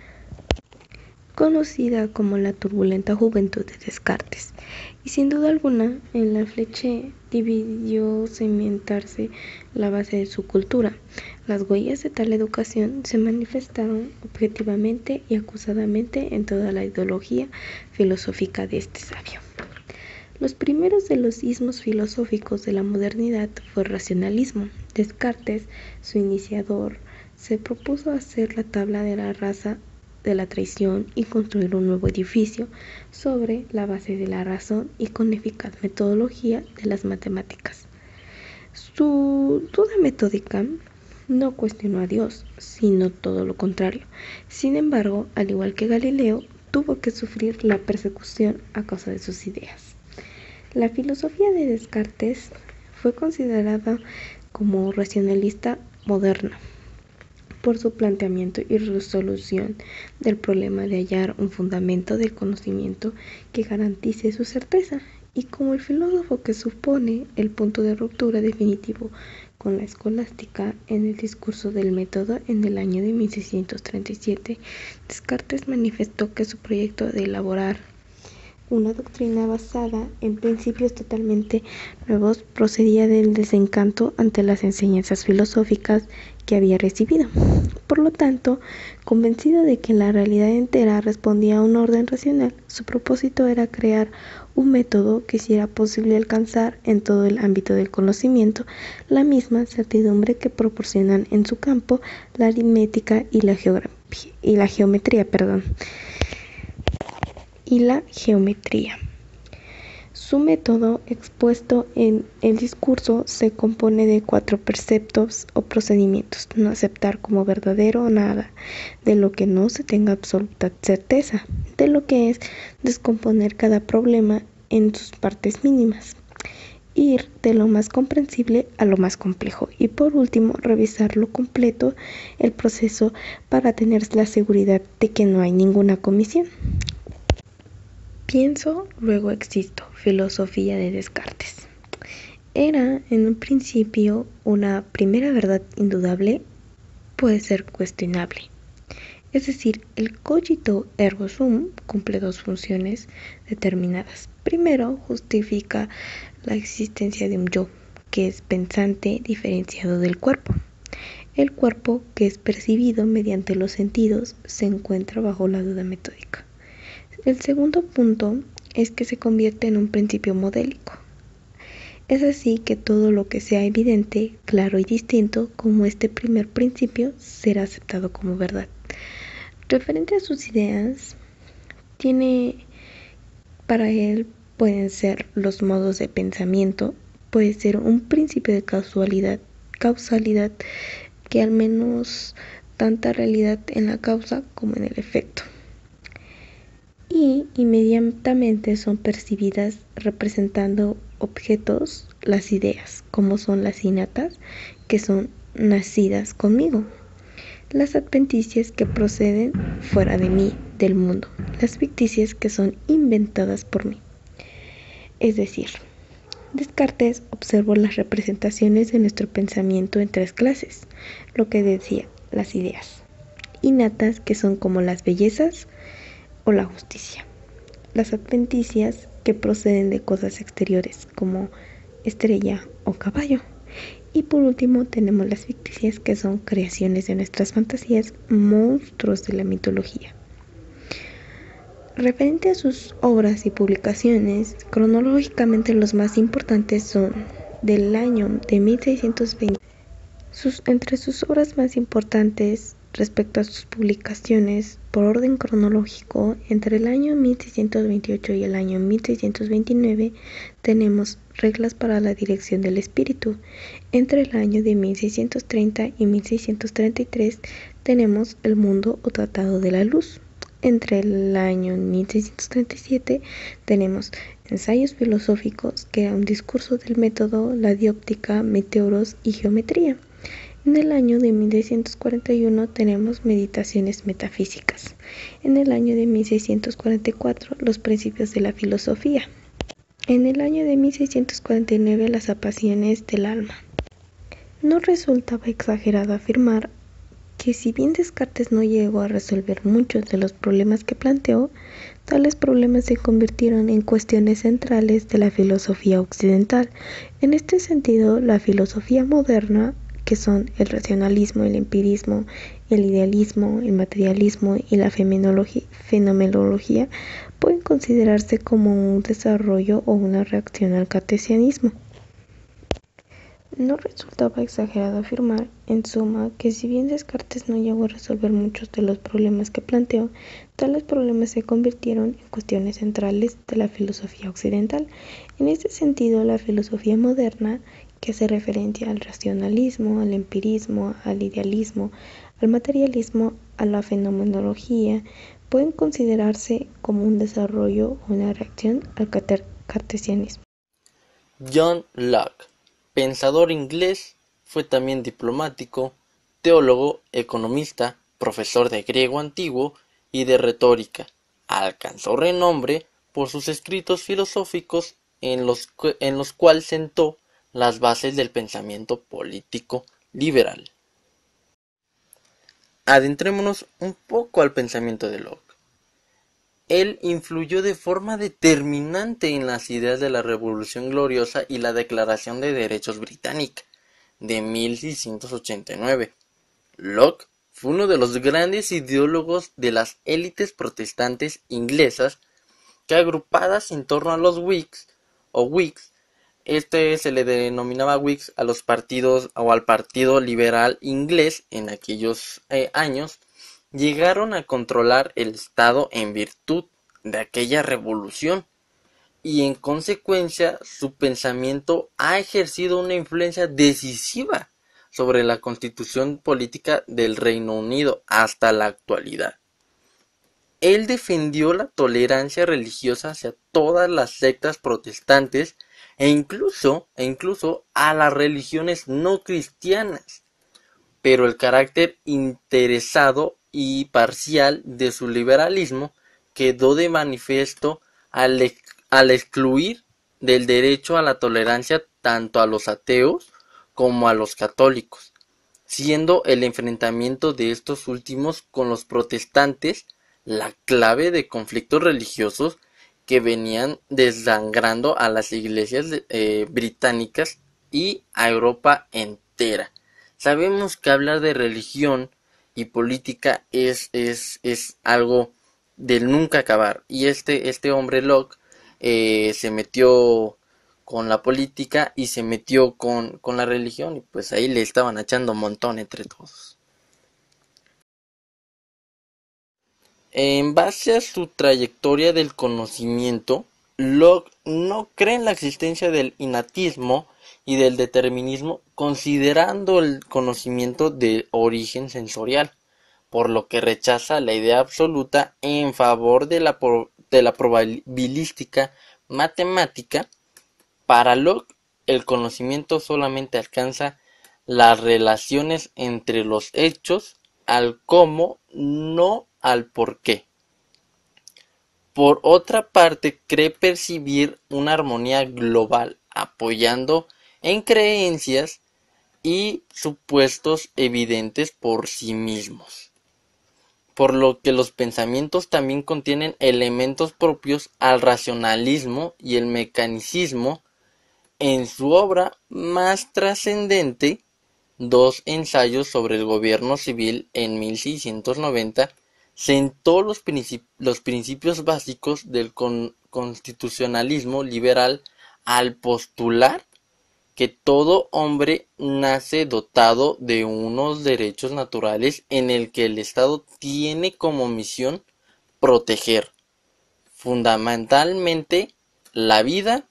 conocida como la turbulenta juventud de Descartes, Y sin duda alguna, en la Fleche debió cimentarse la base de su cultura. Las huellas de tal educación se manifestaron objetivamente y acusadamente en toda la ideología filosófica de este sabio. Los primeros de los ismos filosóficos de la modernidad fue el racionalismo. Descartes, su iniciador, se propuso hacer la tabla de la raza de la traición y construir un nuevo edificio sobre la base de la razón y con eficaz metodología de las matemáticas. Su duda metódica no cuestionó a Dios, sino todo lo contrario. Sin embargo, al igual que Galileo, tuvo que sufrir la persecución a causa de sus ideas. La filosofía de Descartes fue considerada como racionalista moderna por su planteamiento y resolución del problema de hallar un fundamento del conocimiento que garantice su certeza, y como el filósofo que supone el punto de ruptura definitivo con la escolástica en el discurso del método en el año de 1637, Descartes manifestó que su proyecto de elaborar una doctrina basada en principios totalmente nuevos procedía del desencanto ante las enseñanzas filosóficas que había recibido. Por lo tanto, convencido de que la realidad entera respondía a un orden racional, su propósito era crear un método que hiciera posible alcanzar en todo el ámbito del conocimiento la misma certidumbre que proporcionan en su campo la aritmética y la geometría. Su método, expuesto en el discurso, se compone de 4 preceptos o procedimientos: no aceptar como verdadero nada de lo que no se tenga absoluta certeza de lo que es, descomponer cada problema en sus partes mínimas, ir de lo más comprensible a lo más complejo, y por último, revisar lo completo el proceso para tener la seguridad de que no hay ninguna comisión. Pienso, luego existo, filosofía de Descartes. Era, en un principio, una primera verdad indudable, puede ser cuestionable. Es decir, el cogito ergo sum cumple 2 funciones determinadas. Primero, justifica la existencia de un yo, que es pensante diferenciado del cuerpo. El cuerpo, que es percibido mediante los sentidos, se encuentra bajo la duda metódica. El segundo punto es que se convierte en un principio modélico. Es así que todo lo que sea evidente, claro y distinto como este primer principio será aceptado como verdad. Referente a sus ideas, para él pueden ser los modos de pensamiento, puede ser un principio de causalidad que al menos tanta realidad en la causa como en el efecto. Y inmediatamente son percibidas representando objetos las ideas, como son las innatas, que son nacidas conmigo, las adventicias que proceden fuera de mí, del mundo, las ficticias que son inventadas por mí. Es decir, Descartes observó las representaciones de nuestro pensamiento en 3 clases, lo que decía, las ideas innatas, que son como las bellezas o la justicia, las adventicias, que proceden de cosas exteriores como estrella o caballo, y por último tenemos las ficticias, que son creaciones de nuestras fantasías, monstruos de la mitología. Referente a sus obras y publicaciones, cronológicamente los más importantes son del año de 1620. Entre sus obras más importantes respecto a sus publicaciones, por orden cronológico, entre el año 1628 y el año 1629 tenemos Reglas para la dirección del espíritu. Entre el año de 1630 y 1633 tenemos El mundo o Tratado de la luz. Entre el año 1637 tenemos Ensayos filosóficos, que era un discurso del método, la dióptica, meteoros y geometría. En el año de 1641 tenemos Meditaciones metafísicas. En el año de 1644 Los principios de la filosofía. En el año de 1649 Las apasiones del alma. No resultaba exagerado afirmar que si bien Descartes no llegó a resolver muchos de los problemas que planteó, Tales problemas se convirtieron en cuestiones centrales de la filosofía occidental. En este sentido, la filosofía moderna, que son el racionalismo, el empirismo, el idealismo, el materialismo y la fenomenología, pueden considerarse como un desarrollo o una reacción al cartesianismo. No resultaba exagerado afirmar, en suma, que si bien Descartes no llegó a resolver muchos de los problemas que planteó, tales problemas se convirtieron en cuestiones centrales de la filosofía occidental. En este sentido, la filosofía moderna, que hace referencia al racionalismo, al empirismo, al idealismo, al materialismo, a la fenomenología, pueden considerarse como un desarrollo o una reacción al cartesianismo. John Locke, pensador inglés, fue también diplomático, teólogo, economista, profesor de griego antiguo y de retórica. Alcanzó renombre por sus escritos filosóficos en los cuales sentó las bases del pensamiento político liberal. Adentrémonos un poco al pensamiento de Locke. Él influyó de forma determinante en las ideas de la Revolución Gloriosa y la Declaración de Derechos Británica de 1689. Locke fue uno de los grandes ideólogos de las élites protestantes inglesas que, agrupadas en torno a los Whigs o Whigs, se le denominaba Whigs a los partidos o al Partido Liberal inglés en aquellos años, llegaron a controlar el Estado en virtud de aquella revolución, y en consecuencia su pensamiento ha ejercido una influencia decisiva sobre la constitución política del Reino Unido hasta la actualidad. Él defendió la tolerancia religiosa hacia todas las sectas protestantes e incluso a las religiones no cristianas, pero el carácter interesado y parcial de su liberalismo quedó de manifiesto al excluir del derecho a la tolerancia tanto a los ateos como a los católicos, siendo el enfrentamiento de estos últimos con los protestantes la clave de conflictos religiosos que venían desangrando a las iglesias británicas y a Europa entera. Sabemos que hablar de religión y política es algo del nunca acabar, y este hombre Locke se metió con la política y se metió con la religión, y pues ahí le estaban echando un montón entre todos. En base a su trayectoria del conocimiento, Locke no cree en la existencia del innatismo y del determinismo, considerando el conocimiento de origen sensorial, por lo que rechaza la idea absoluta en favor de la probabilística matemática. Para Locke, el conocimiento solamente alcanza las relaciones entre los hechos al cómo, no al por qué. Por otra parte, cree percibir una armonía global, apoyando en creencias y supuestos evidentes por sí mismos, por lo que los pensamientos también contienen elementos propios al racionalismo y el mecanicismo. En su obra más trascendente, Dos ensayos sobre el gobierno civil, en 1690, sentó los principios básicos del constitucionalismo liberal al postular que todo hombre nace dotado de unos derechos naturales en el que el Estado tiene como misión proteger, fundamentalmente, la vida,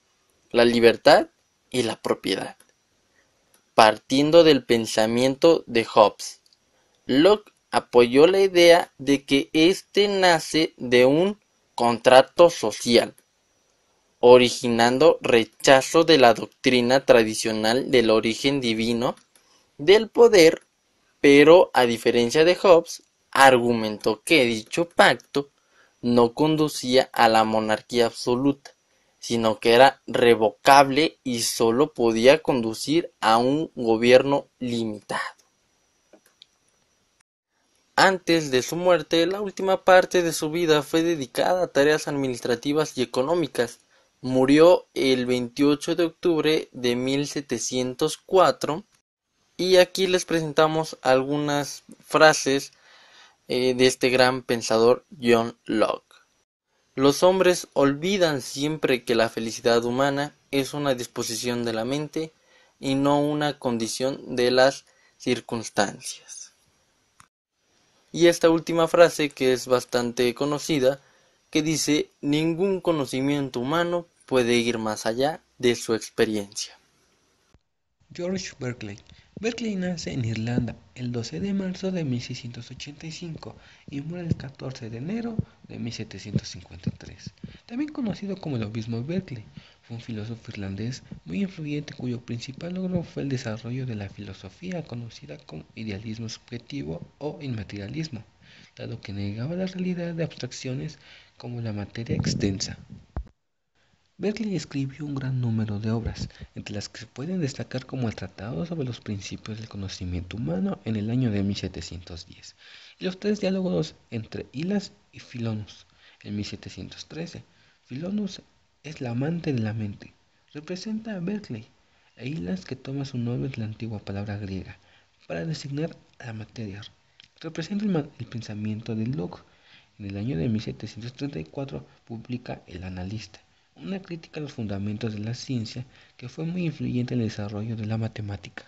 la libertad y la propiedad. Partiendo del pensamiento de Hobbes, Locke apoyó la idea de que éste nace de un contrato social, originando rechazo de la doctrina tradicional del origen divino del poder, pero a diferencia de Hobbes, argumentó que dicho pacto no conducía a la monarquía absoluta, sino que era revocable y sólo podía conducir a un gobierno limitado. Antes de su muerte, la última parte de su vida fue dedicada a tareas administrativas y económicas. Murió el 28 de octubre de 1704 y aquí les presentamos algunas frases de este gran pensador John Locke. Los hombres olvidan siempre que la felicidad humana es una disposición de la mente y no una condición de las circunstancias. Y esta última frase, que es bastante conocida, que dice: ningún conocimiento humano puede ir más allá de su experiencia. George Berkeley. Berkeley nace en Irlanda el 12 de marzo de 1685 y muere el 14 de enero de 1753. También conocido como el obispo Berkeley, fue un filósofo irlandés muy influyente cuyo principal logro fue el desarrollo de la filosofía conocida como idealismo subjetivo o inmaterialismo, dado que negaba la realidad de abstracciones como la materia extensa. Berkeley escribió un gran número de obras, entre las que se pueden destacar como el Tratado sobre los Principios del Conocimiento Humano en el año de 1710 y los tres diálogos entre Hylas y Filonus en 1713. Filonus es la amante de la mente, representa a Berkeley, e Hylas, que toma su nombre de la antigua palabra griega para designar a la materia, representa el pensamiento de Locke. En el año de 1734 publica El Analista, una crítica a los fundamentos de la ciencia que fue muy influyente en el desarrollo de la matemática.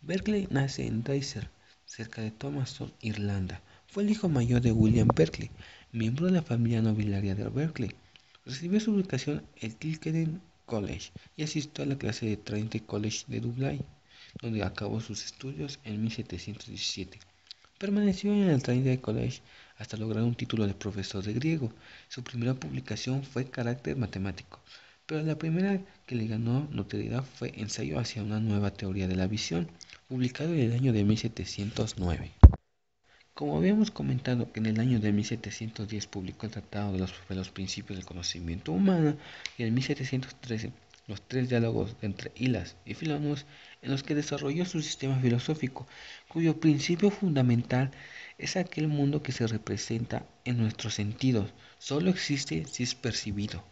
Berkeley nace en Dysart, cerca de Thomastown, Irlanda. Fue el hijo mayor de William Berkeley, miembro de la familia nobiliaria de Berkeley. Recibió su educación en Kilkenny College y asistió a la clase de Trinity College de Dublín, donde acabó sus estudios en 1717. Permaneció en el Trinity College hasta lograr un título de profesor de griego. Su primera publicación fue Carácter Matemático, pero la primera que le ganó notoriedad fue Ensayo hacia una nueva teoría de la visión, publicado en el año de 1709. Como habíamos comentado que en el año de 1710 publicó el Tratado de los Principios del Conocimiento Humano y en 1713 los tres diálogos entre Hylas y Filonus, en los que desarrolló su sistema filosófico, cuyo principio fundamental es aquel mundo que se representa en nuestros sentidos, solo existe si es percibido.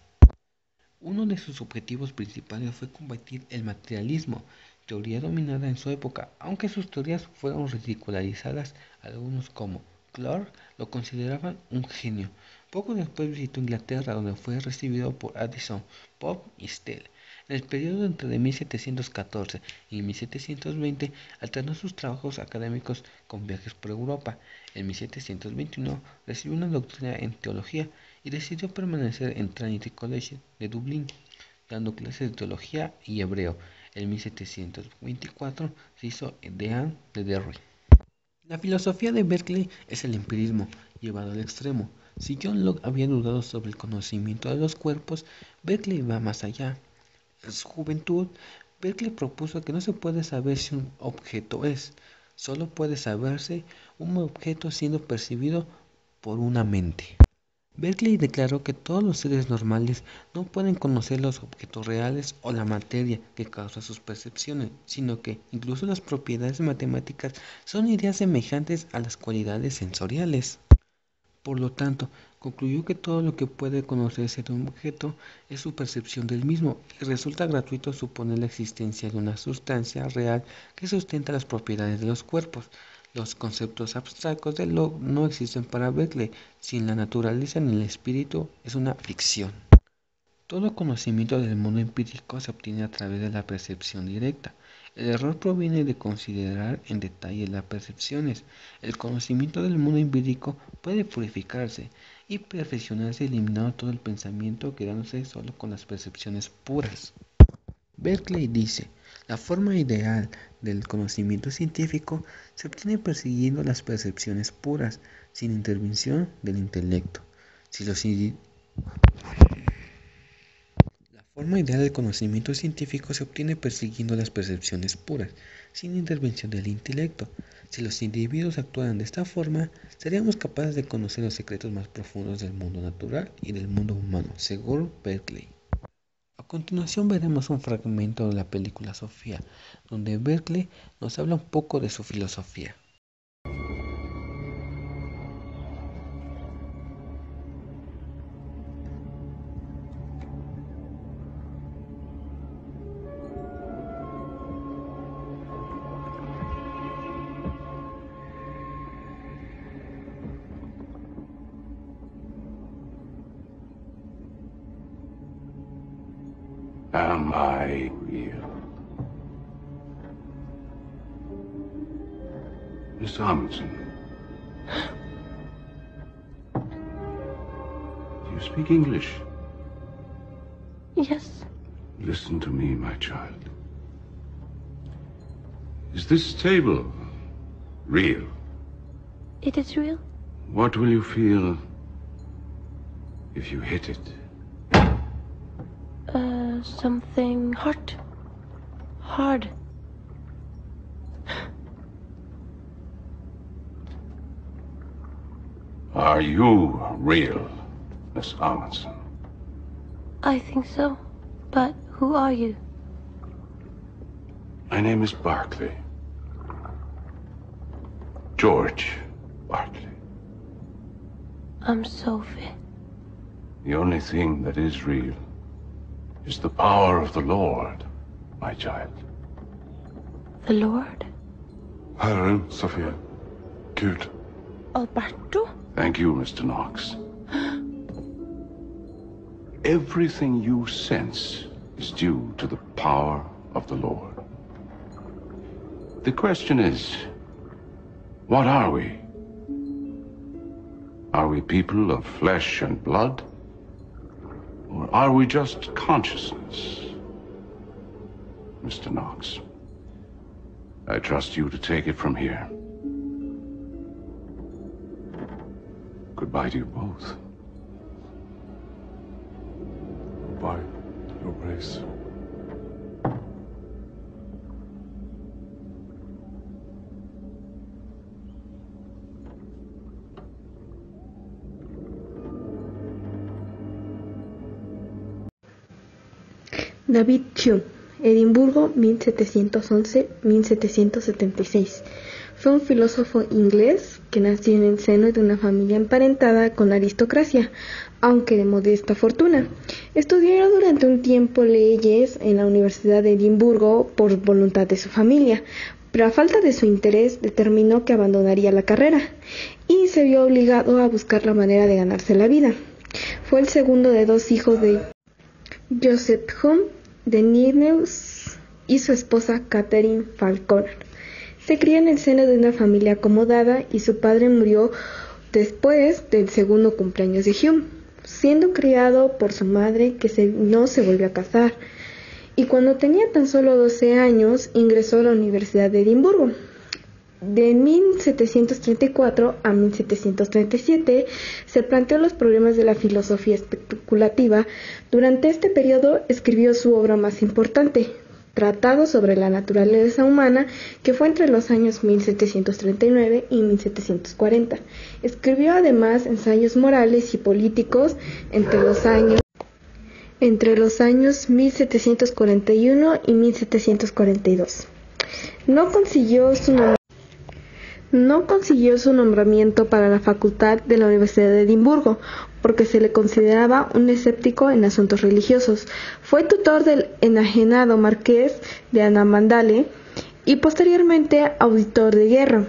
Uno de sus objetivos principales fue combatir el materialismo, teoría dominada en su época, aunque sus teorías fueron ridicularizadas. Algunos, como Clarke, lo consideraban un genio. Poco después visitó Inglaterra, donde fue recibido por Addison, Pope y Steele. En el periodo entre 1714 y 1720 alternó sus trabajos académicos con viajes por Europa. En 1721 recibió una doctrina en teología y decidió permanecer en Trinity College de Dublín, dando clases de teología y hebreo. En 1724 se hizo deán de Derry. La filosofía de Berkeley es el empirismo llevado al extremo. Si John Locke había dudado sobre el conocimiento de los cuerpos, Berkeley va más allá. En su juventud, Berkeley propuso que no se puede saber si un objeto es, solo puede saberse un objeto siendo percibido por una mente. Berkeley declaró que todos los seres normales no pueden conocer los objetos reales o la materia que causa sus percepciones, sino que incluso las propiedades matemáticas son ideas semejantes a las cualidades sensoriales. Por lo tanto, concluyó que todo lo que puede conocerse de un objeto es su percepción del mismo, y resulta gratuito suponer la existencia de una sustancia real que sustenta las propiedades de los cuerpos. Los conceptos abstractos de Locke no existen para Berkeley, sin la naturaleza ni el espíritu es una ficción. Todo conocimiento del mundo empírico se obtiene a través de la percepción directa. El error proviene de considerar en detalle las percepciones. El conocimiento del mundo empírico puede purificarse y perfeccionarse eliminando todo el pensamiento, quedándose solo con las percepciones puras. Berkeley dice: la forma ideal del conocimiento científico se obtiene persiguiendo las percepciones puras, sin intervención del intelecto. La forma ideal del conocimiento científico se obtiene persiguiendo las percepciones puras, sin intervención del intelecto. Si los individuos actuaran de esta forma, seríamos capaces de conocer los secretos más profundos del mundo natural y del mundo humano, según Berkeley. A continuación veremos un fragmento de la película Sofía, donde Berkeley nos habla un poco de su filosofía. Am I real? Miss Amundsen. Do you speak English? Yes. Listen to me, my child. Is this table real? It is real? What will you feel if you hit it? Something hot. Hard. Are you real, Miss Amundsen? I think so. But who are you? My name is Barclay. George Barclay. I'm Sophie. The only thing that is real is the power of the Lord, my child. The Lord? Herren, Sophia. Good. Alberto? Thank you, Mr. Knox. Everything you sense is due to the power of the Lord. The question is, what are we? Are we people of flesh and blood? Or are we just consciousness? Mr. Knox, I trust you to take it from here. Goodbye to you both. Goodbye, Your Grace. David Hume, Edimburgo, 1711-1776. Fue un filósofo inglés que nació en el seno de una familia emparentada con la aristocracia, aunque de modesta fortuna. Estudió durante un tiempo leyes en la Universidad de Edimburgo por voluntad de su familia, pero a falta de su interés determinó que abandonaría la carrera y se vio obligado a buscar la manera de ganarse la vida. Fue el segundo de dos hijos de Joseph Hume de Nîmes y su esposa Catherine Falconer. Se crió en el seno de una familia acomodada y su padre murió después del segundo cumpleaños de Hume, siendo criado por su madre que no se volvió a casar. Y cuando tenía tan solo 12 años ingresó a la Universidad de Edimburgo. De 1734 a 1737 se planteó los problemas de la filosofía especulativa. Durante este periodo escribió su obra más importante, Tratado sobre la naturaleza humana, que fue entre los años 1739 y 1740. Escribió además ensayos morales y políticos entre los años 1741 y 1742. No consiguió su nombramiento para la facultad de la Universidad de Edimburgo, porque se le consideraba un escéptico en asuntos religiosos. Fue tutor del enajenado marqués de Annandale y posteriormente auditor de guerra.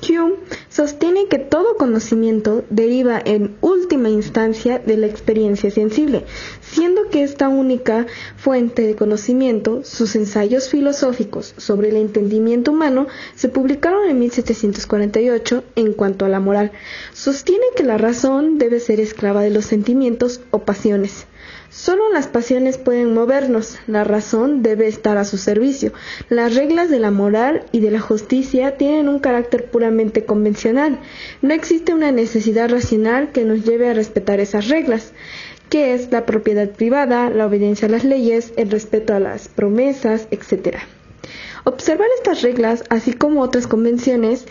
Hume sostiene que todo conocimiento deriva en última instancia de la experiencia sensible, siendo que esta única fuente de conocimiento. Sus ensayos filosóficos sobre el entendimiento humano se publicaron en 1748. En cuanto a la moral, sostiene que la razón debe ser esclava de los sentimientos o pasiones. Solo las pasiones pueden movernos, la razón debe estar a su servicio. Las reglas de la moral y de la justicia tienen un carácter puramente convencional. No existe una necesidad racional que nos lleve a respetar esas reglas, que es la propiedad privada, la obediencia a las leyes, el respeto a las promesas, etc. Observar estas reglas, así como otras convenciones,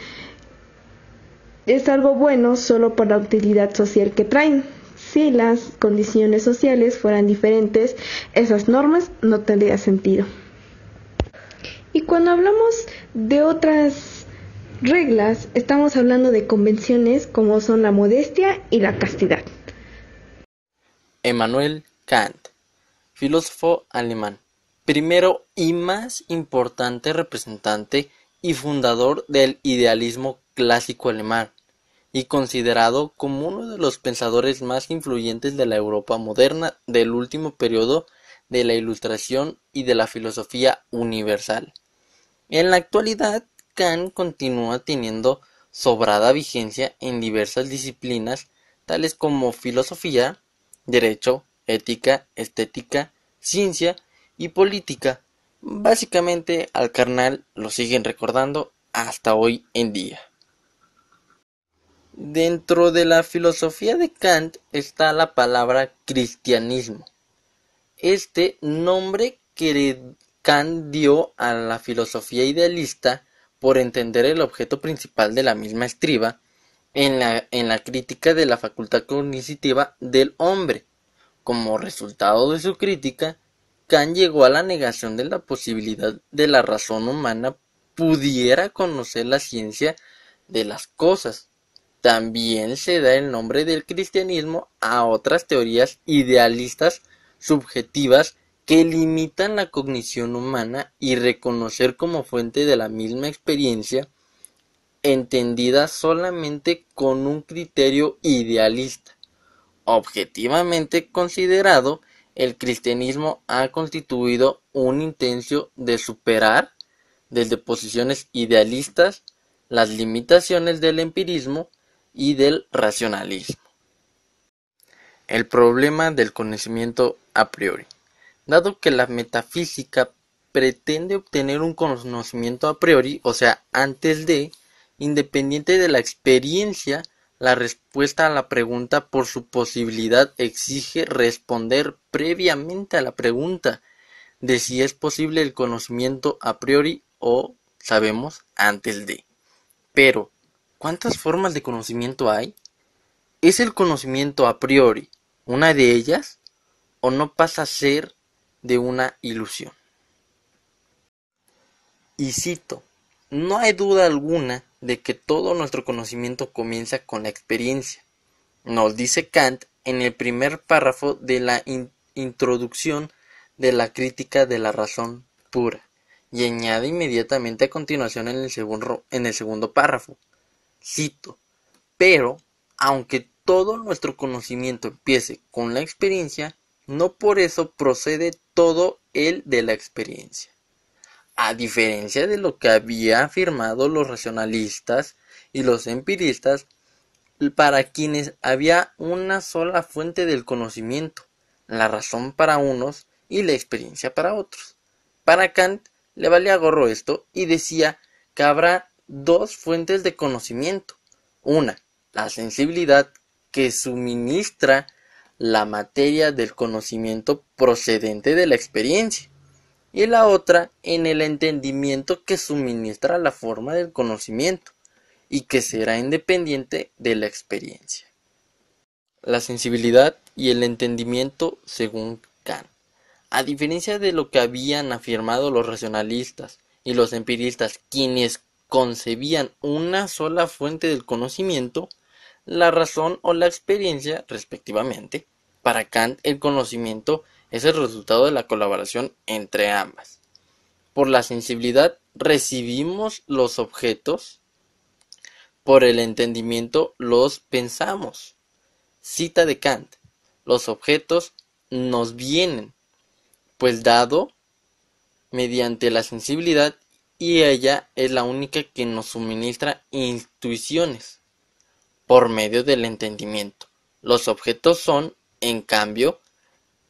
es algo bueno solo por la utilidad social que traen. Si las condiciones sociales fueran diferentes, esas normas no tendrían sentido. Y cuando hablamos de otras reglas, estamos hablando de convenciones como son la modestia y la castidad. Immanuel Kant, filósofo alemán, primero y más importante representante y fundador del idealismo clásico alemán, y considerado como uno de los pensadores más influyentes de la Europa moderna del último periodo de la Ilustración y de la filosofía universal. En la actualidad, Kant continúa teniendo sobrada vigencia en diversas disciplinas tales como filosofía, derecho, ética, estética, ciencia y política. Básicamente al carnal lo siguen recordando hasta hoy en día. Dentro de la filosofía de Kant está la palabra cristianismo. Este nombre que Kant dio a la filosofía idealista por entender el objeto principal de la misma estriba en la crítica de la facultad cognitiva del hombre. Como resultado de su crítica, Kant llegó a la negación de la posibilidad de la razón humana pudiera conocer la ciencia de las cosas. También se da el nombre del cristianismo a otras teorías idealistas subjetivas que limitan la cognición humana y reconocer como fuente de la misma experiencia entendida solamente con un criterio idealista. Objetivamente considerado, el cristianismo ha constituido un intento de superar, desde posiciones idealistas, las limitaciones del empirismo y del racionalismo. El problema del conocimiento a priori. Dado que la metafísica pretende obtener un conocimiento a priori, o sea, antes de, independiente de la experiencia, la respuesta a la pregunta por su posibilidad exige responder previamente a la pregunta de si es posible el conocimiento a priori o, sabemos, antes de. Pero, ¿cuántas formas de conocimiento hay? ¿Es el conocimiento a priori una de ellas o no pasa a ser de una ilusión? Y cito, no hay duda alguna de que todo nuestro conocimiento comienza con la experiencia. Nos dice Kant en el primer párrafo de la introducción de la crítica de la razón pura, y añade inmediatamente a continuación en el segundo párrafo. Cito, pero, aunque todo nuestro conocimiento empiece con la experiencia, no por eso procede todo el de la experiencia. A diferencia de lo que había afirmado los racionalistas y los empiristas, para quienes había una sola fuente del conocimiento, la razón para unos y la experiencia para otros. Para Kant le valía gorro esto y decía que habrá dos fuentes de conocimiento. Una, la sensibilidad que suministra la materia del conocimiento procedente de la experiencia, y la otra en el entendimiento que suministra la forma del conocimiento y que será independiente de la experiencia. La sensibilidad y el entendimiento según Kant. A diferencia de lo que habían afirmado los racionalistas y los empiristas, quienes concebían una sola fuente del conocimiento, la razón o la experiencia, respectivamente, para Kant el conocimiento es el resultado de la colaboración entre ambas. Por la sensibilidad recibimos los objetos, por el entendimiento los pensamos. Cita de Kant, los objetos nos vienen, pues dado mediante la sensibilidad y ella es la única que nos suministra intuiciones por medio del entendimiento. Los objetos son, en cambio,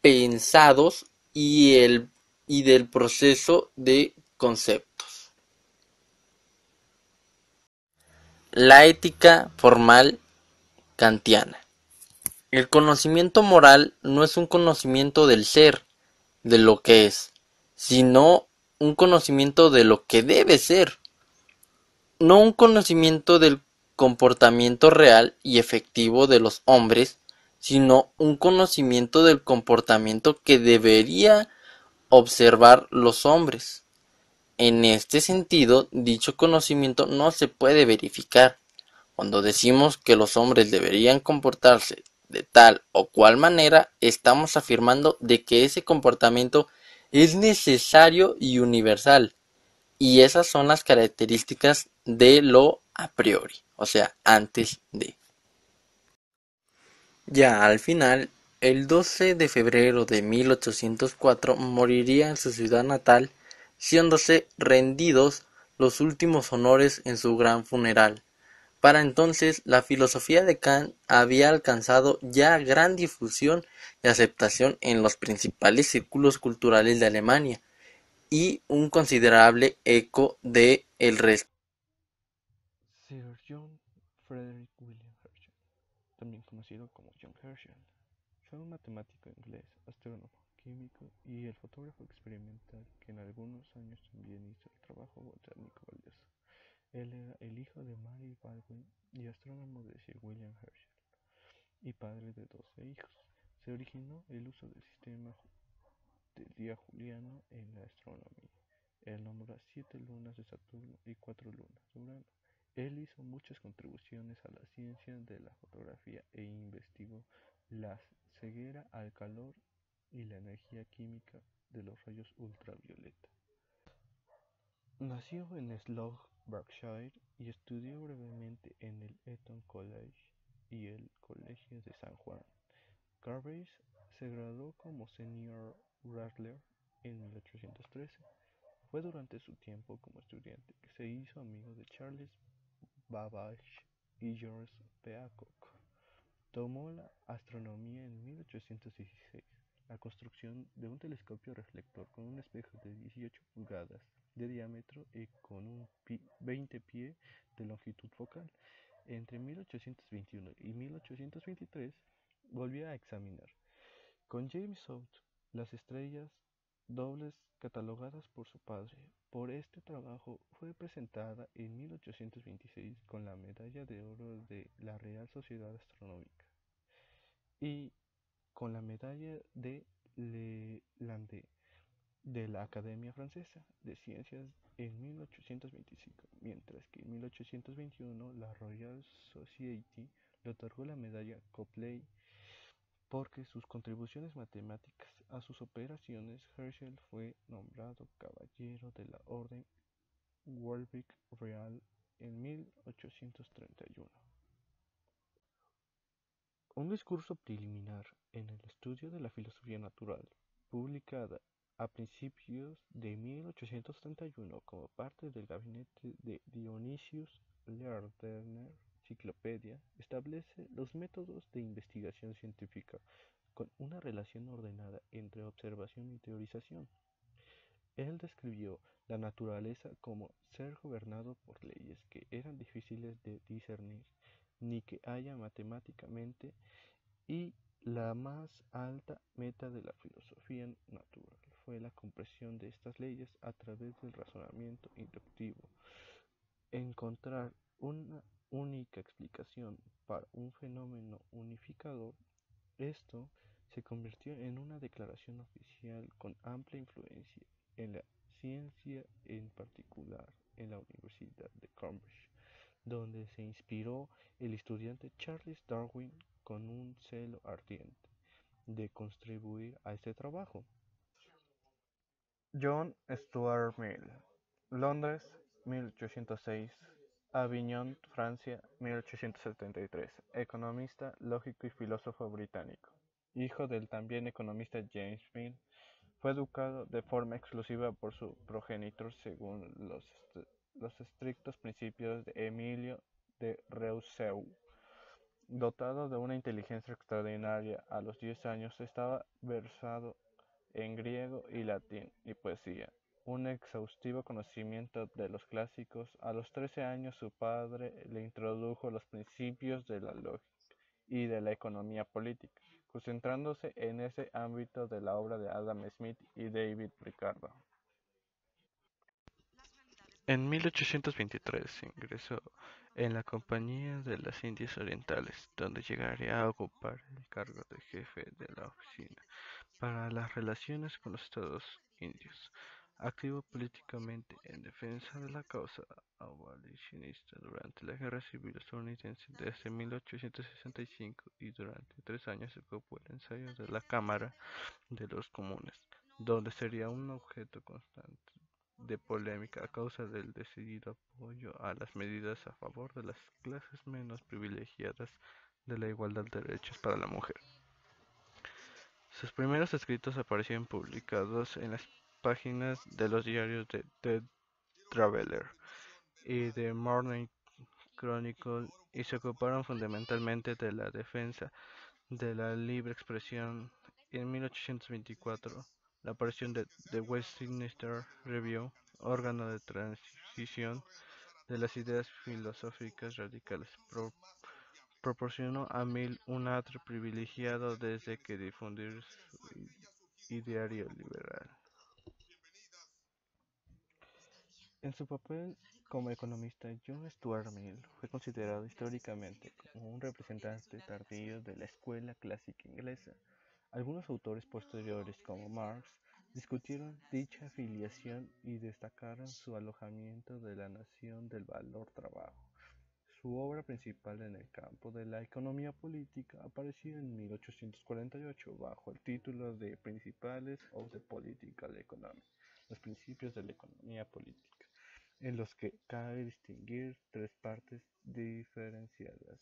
pensados y del proceso de conceptos. La ética formal kantiana. El conocimiento moral no es un conocimiento del ser, de lo que es, sino un conocimiento de lo que debe ser, no un conocimiento del comportamiento real y efectivo de los hombres, sino un conocimiento del comportamiento que debería observar los hombres. En este sentido, dicho conocimiento no se puede verificar. Cuando decimos que los hombres deberían comportarse de tal o cual manera, estamos afirmando de que ese comportamiento es necesario y universal. Y esas son las características de lo a priori, o sea, antes de. Ya al final, El 12 de febrero de 1804 moriría en su ciudad natal, siéndose rendidos los últimos honores en su gran funeral. Para entonces, la filosofía de Kant había alcanzado ya gran difusión y aceptación en los principales círculos culturales de Alemania, y un considerable eco de el resto. Sir John Frederick William Herschel, también conocido como John Herschel, fue un matemático inglés, astrónomo, químico y el fotógrafo experimental que en algunos años también hizo el trabajo botánico valioso. Él era el hijo de Mary Baldwin y astrónomo de Sir William Herschel, y padre de 12 hijos. Se originó el uso del sistema del día juliano en la astronomía. Él nombra 7 lunas de Saturno y 4 lunas de Urano. Él hizo muchas contribuciones a la ciencia de la fotografía e investigó la ceguera al calor y la energía química de los rayos ultravioleta. Nació en Slough, Berkshire, y estudió brevemente en el Eton College y el Colegio de San Juan. Garbage se graduó como senior wrestler en 1813. Fue durante su tiempo como estudiante que se hizo amigo de Charles Babbage y George Peacock. Tomó la astronomía en 1816. La construcción de un telescopio reflector con un espejo de 18 pulgadas de diámetro y con un 20 pie de longitud focal. Entre 1821 y 1823 volvió a examinar con James South las estrellas dobles catalogadas por su padre. Por este trabajo fue presentada en 1826 con la Medalla de Oro de la Real Sociedad Astronómica y con la Medalla de Lalande de la Academia Francesa de Ciencias en 1825, mientras que en 1821 la Royal Society le otorgó la medalla Copley porque sus contribuciones matemáticas a sus operaciones. Herschel fue nombrado caballero de la Orden Warwick Real en 1831. Un discurso preliminar en el estudio de la filosofía natural, publicada a principios de 1831 como parte del gabinete de Dionysius Lerner, Enciclopedia, establece los métodos de investigación científica con una relación ordenada entre observación y teorización. Él describió la naturaleza como ser gobernado por leyes que eran difíciles de discernir, ni que haya matemáticamente, y la más alta meta de la filosofía natural fue la comprensión de estas leyes a través del razonamiento inductivo. Encontrar una única explicación para un fenómeno unificador, esto se convirtió en una declaración oficial con amplia influencia en la ciencia, en particular en la Universidad de Cambridge, donde se inspiró el estudiante Charles Darwin con un celo ardiente de contribuir a este trabajo. John Stuart Mill, Londres, 1806, Avignon, Francia, 1873, economista, lógico y filósofo británico. Hijo del también economista James Mill, fue educado de forma exclusiva por su progenitor según los estrictos principios de Emilio de Rousseau. Dotado de una inteligencia extraordinaria, a los 10 años estaba versado en griego y latín y poesía, un exhaustivo conocimiento de los clásicos. A los 13 años su padre le introdujo los principios de la lógica y de la economía política, concentrándose en ese ámbito de la obra de Adam Smith y David Ricardo. En 1823 ingresó en la Compañía de las Indias Orientales, donde llegaría a ocupar el cargo de jefe de la Oficina para las Relaciones con los Estados Indios, activo políticamente en defensa de la causa abolicionista durante la Guerra Civil Estadounidense desde 1865 y durante 3 años ocupó el ensayo de la Cámara de los Comunes, donde sería un objeto constante de polémica a causa del decidido apoyo a las medidas a favor de las clases menos privilegiadas de la igualdad de derechos para la mujer. Sus primeros escritos aparecieron publicados en las páginas de los diarios de The Traveller y The Morning Chronicle y se ocuparon fundamentalmente de la defensa de la libre expresión. En 1824, la aparición de The Westminster Review, órgano de transición de las ideas filosóficas radicales, proporcionó a Mill un atrio privilegiado desde que difundir su ideario liberal. En su papel como economista, John Stuart Mill fue considerado históricamente como un representante tardío de la escuela clásica inglesa. Algunos autores posteriores, como Marx, discutieron dicha afiliación y destacaron su alojamiento de la noción del valor trabajo. Su obra principal en el campo de la economía política apareció en 1848 bajo el título de Principles of the Political Economy, los principios de la economía política, en los que cabe distinguir tres partes diferenciadas.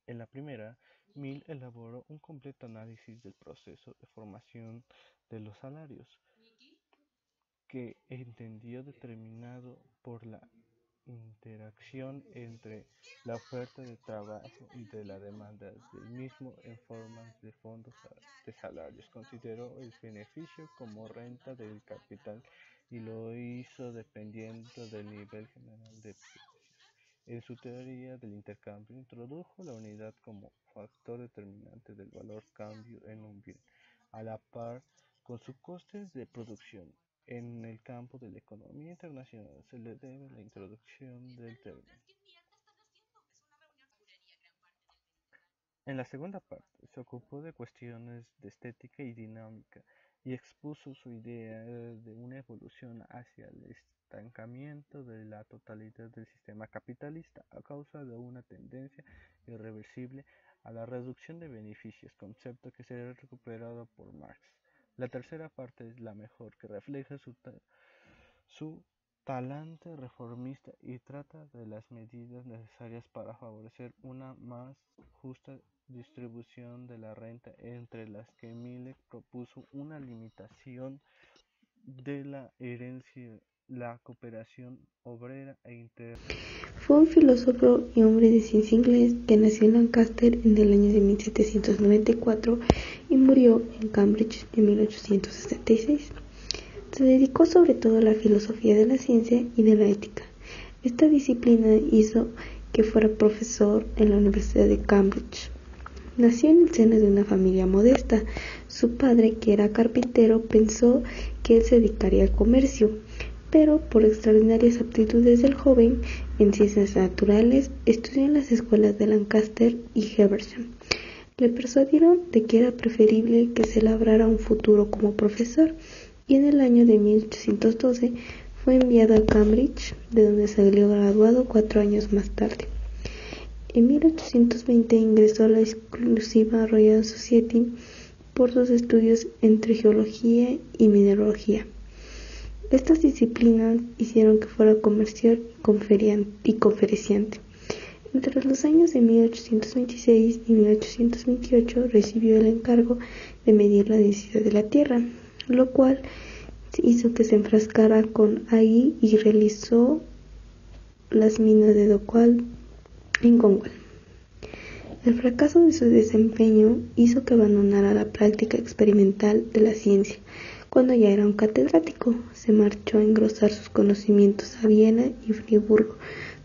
En la primera, Mill elaboró un completo análisis del proceso de formación de los salarios, que entendió determinado por la interacción entre la oferta de trabajo y de la demanda del mismo en forma de fondos de salarios. Consideró el beneficio como renta del capital y lo hizo dependiendo del nivel general de precios. En su teoría del intercambio, introdujo la unidad como factor determinante del valor cambio en un bien, a la par con sus costes de producción. En el campo de la economía internacional se le debe la introducción del término. En la segunda parte se ocupó de cuestiones de estética y dinámica y expuso su idea de una evolución hacia el estancamiento de la totalidad del sistema capitalista a causa de una tendencia irreversible a la reducción de beneficios, concepto que será recuperado por Marx. La tercera parte es la mejor, que refleja su talante reformista y trata de las medidas necesarias para favorecer una más justa distribución de la renta, entre las que Mill propuso una limitación de la herencia, la cooperación obrera e interna. Fue un filósofo y hombre de ciencia inglés que nació en Lancaster en el año de 1794 y murió en Cambridge en 1866. Se dedicó sobre todo a la filosofía de la ciencia y de la ética. Esta disciplina hizo que fuera profesor en la Universidad de Cambridge. Nació en el seno de una familia modesta. Su padre, que era carpintero, pensó que él se dedicaría al comercio, pero por extraordinarias aptitudes del joven en ciencias naturales, estudió en las escuelas de Lancaster y Heversham. Le persuadieron de que era preferible que se labrara un futuro como profesor, y en el año de 1812 fue enviado a Cambridge, de donde salió graduado 4 años más tarde. En 1820 ingresó a la exclusiva Royal Society por sus estudios entre geología y mineralogía. Estas disciplinas hicieron que fuera comercial y conferenciante. Entre los años de 1826 y 1828 recibió el encargo de medir la densidad de la Tierra, lo cual hizo que se enfrascara con Agee y realizó las minas de Dockwall en Cornwall. El fracaso de su desempeño hizo que abandonara la práctica experimental de la ciencia. Cuando ya era un catedrático, se marchó a engrosar sus conocimientos a Viena y Friburgo,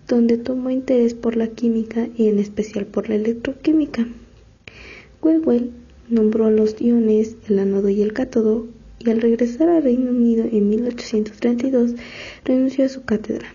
donde tomó interés por la química y en especial por la electroquímica. Whewell nombró los iones, el ánodo y el cátodo, y al regresar al Reino Unido en 1832 renunció a su cátedra,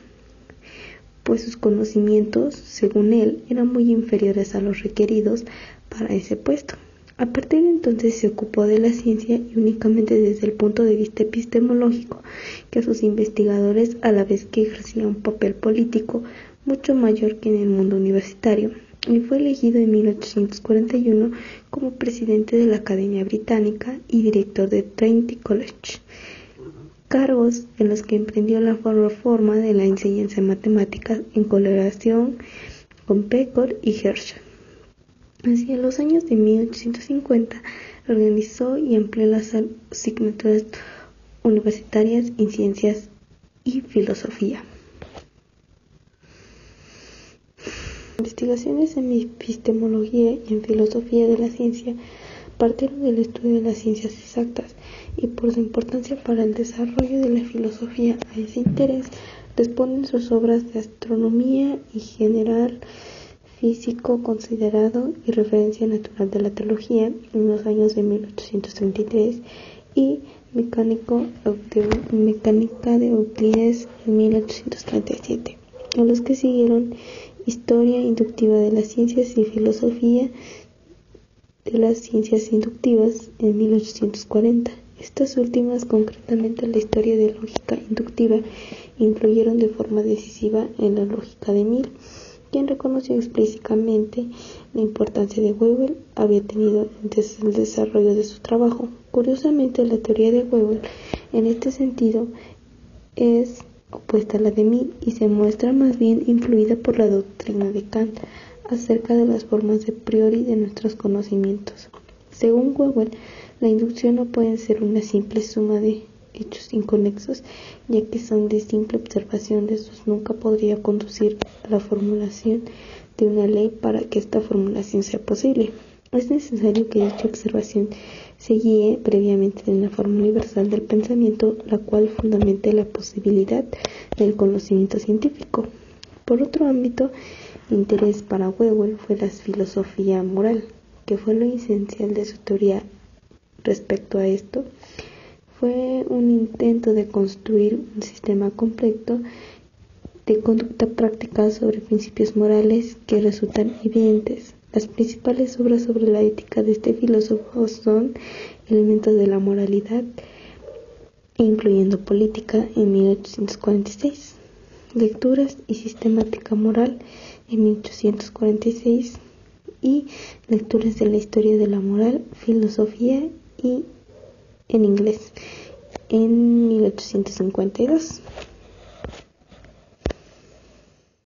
pues sus conocimientos, según él, eran muy inferiores a los requeridos para ese puesto. A partir de entonces se ocupó de la ciencia y únicamente desde el punto de vista epistemológico, que a sus investigadores, a la vez que ejercía un papel político mucho mayor que en el mundo universitario, y fue elegido en 1841 como presidente de la Academia Británica y director de Trinity College, cargos en los que emprendió la reforma de la enseñanza en matemáticas en colaboración con Pecor y Herschel. Hacia los años de 1850 organizó y amplió las asignaturas universitarias en ciencias y filosofía. Investigaciones en epistemología y en filosofía de la ciencia partieron del estudio de las ciencias exactas y por su importancia para el desarrollo de la filosofía. A ese interés responden sus obras de astronomía y general físico considerado y referencia natural de la teología en los años de 1833 y mecánica de Euclides en 1837, a los que siguieron historia inductiva de las ciencias y filosofía de las ciencias inductivas en 1840. Estas últimas, concretamente la historia de lógica inductiva, influyeron de forma decisiva en la lógica de Mill, quien reconoció explícitamente la importancia de Whewell había tenido en el desarrollo de su trabajo. Curiosamente, la teoría de Whewell en este sentido es opuesta a la de Mill y se muestra más bien influida por la doctrina de Kant acerca de las formas a priori de nuestros conocimientos. Según Whewell, la inducción no puede ser una simple suma de hechos inconexos, ya que son de simple observación. Estos nunca podría conducir a la formulación de una ley. Para que esta formulación sea posible, es necesario que dicha observación se guíe previamente de una forma universal del pensamiento, la cual fundamente la posibilidad del conocimiento científico. Por otro ámbito de interés para Whewell fue la filosofía moral, que fue lo esencial de su teoría. Respecto a esto, fue un intento de construir un sistema completo de conducta práctica sobre principios morales que resultan evidentes. Las principales obras sobre la ética de este filósofo son Elementos de la moralidad, incluyendo Política, en 1846, Lecturas y sistemática moral, en 1846, y Lecturas de la historia de la moral, filosofía y en inglés, en 1852.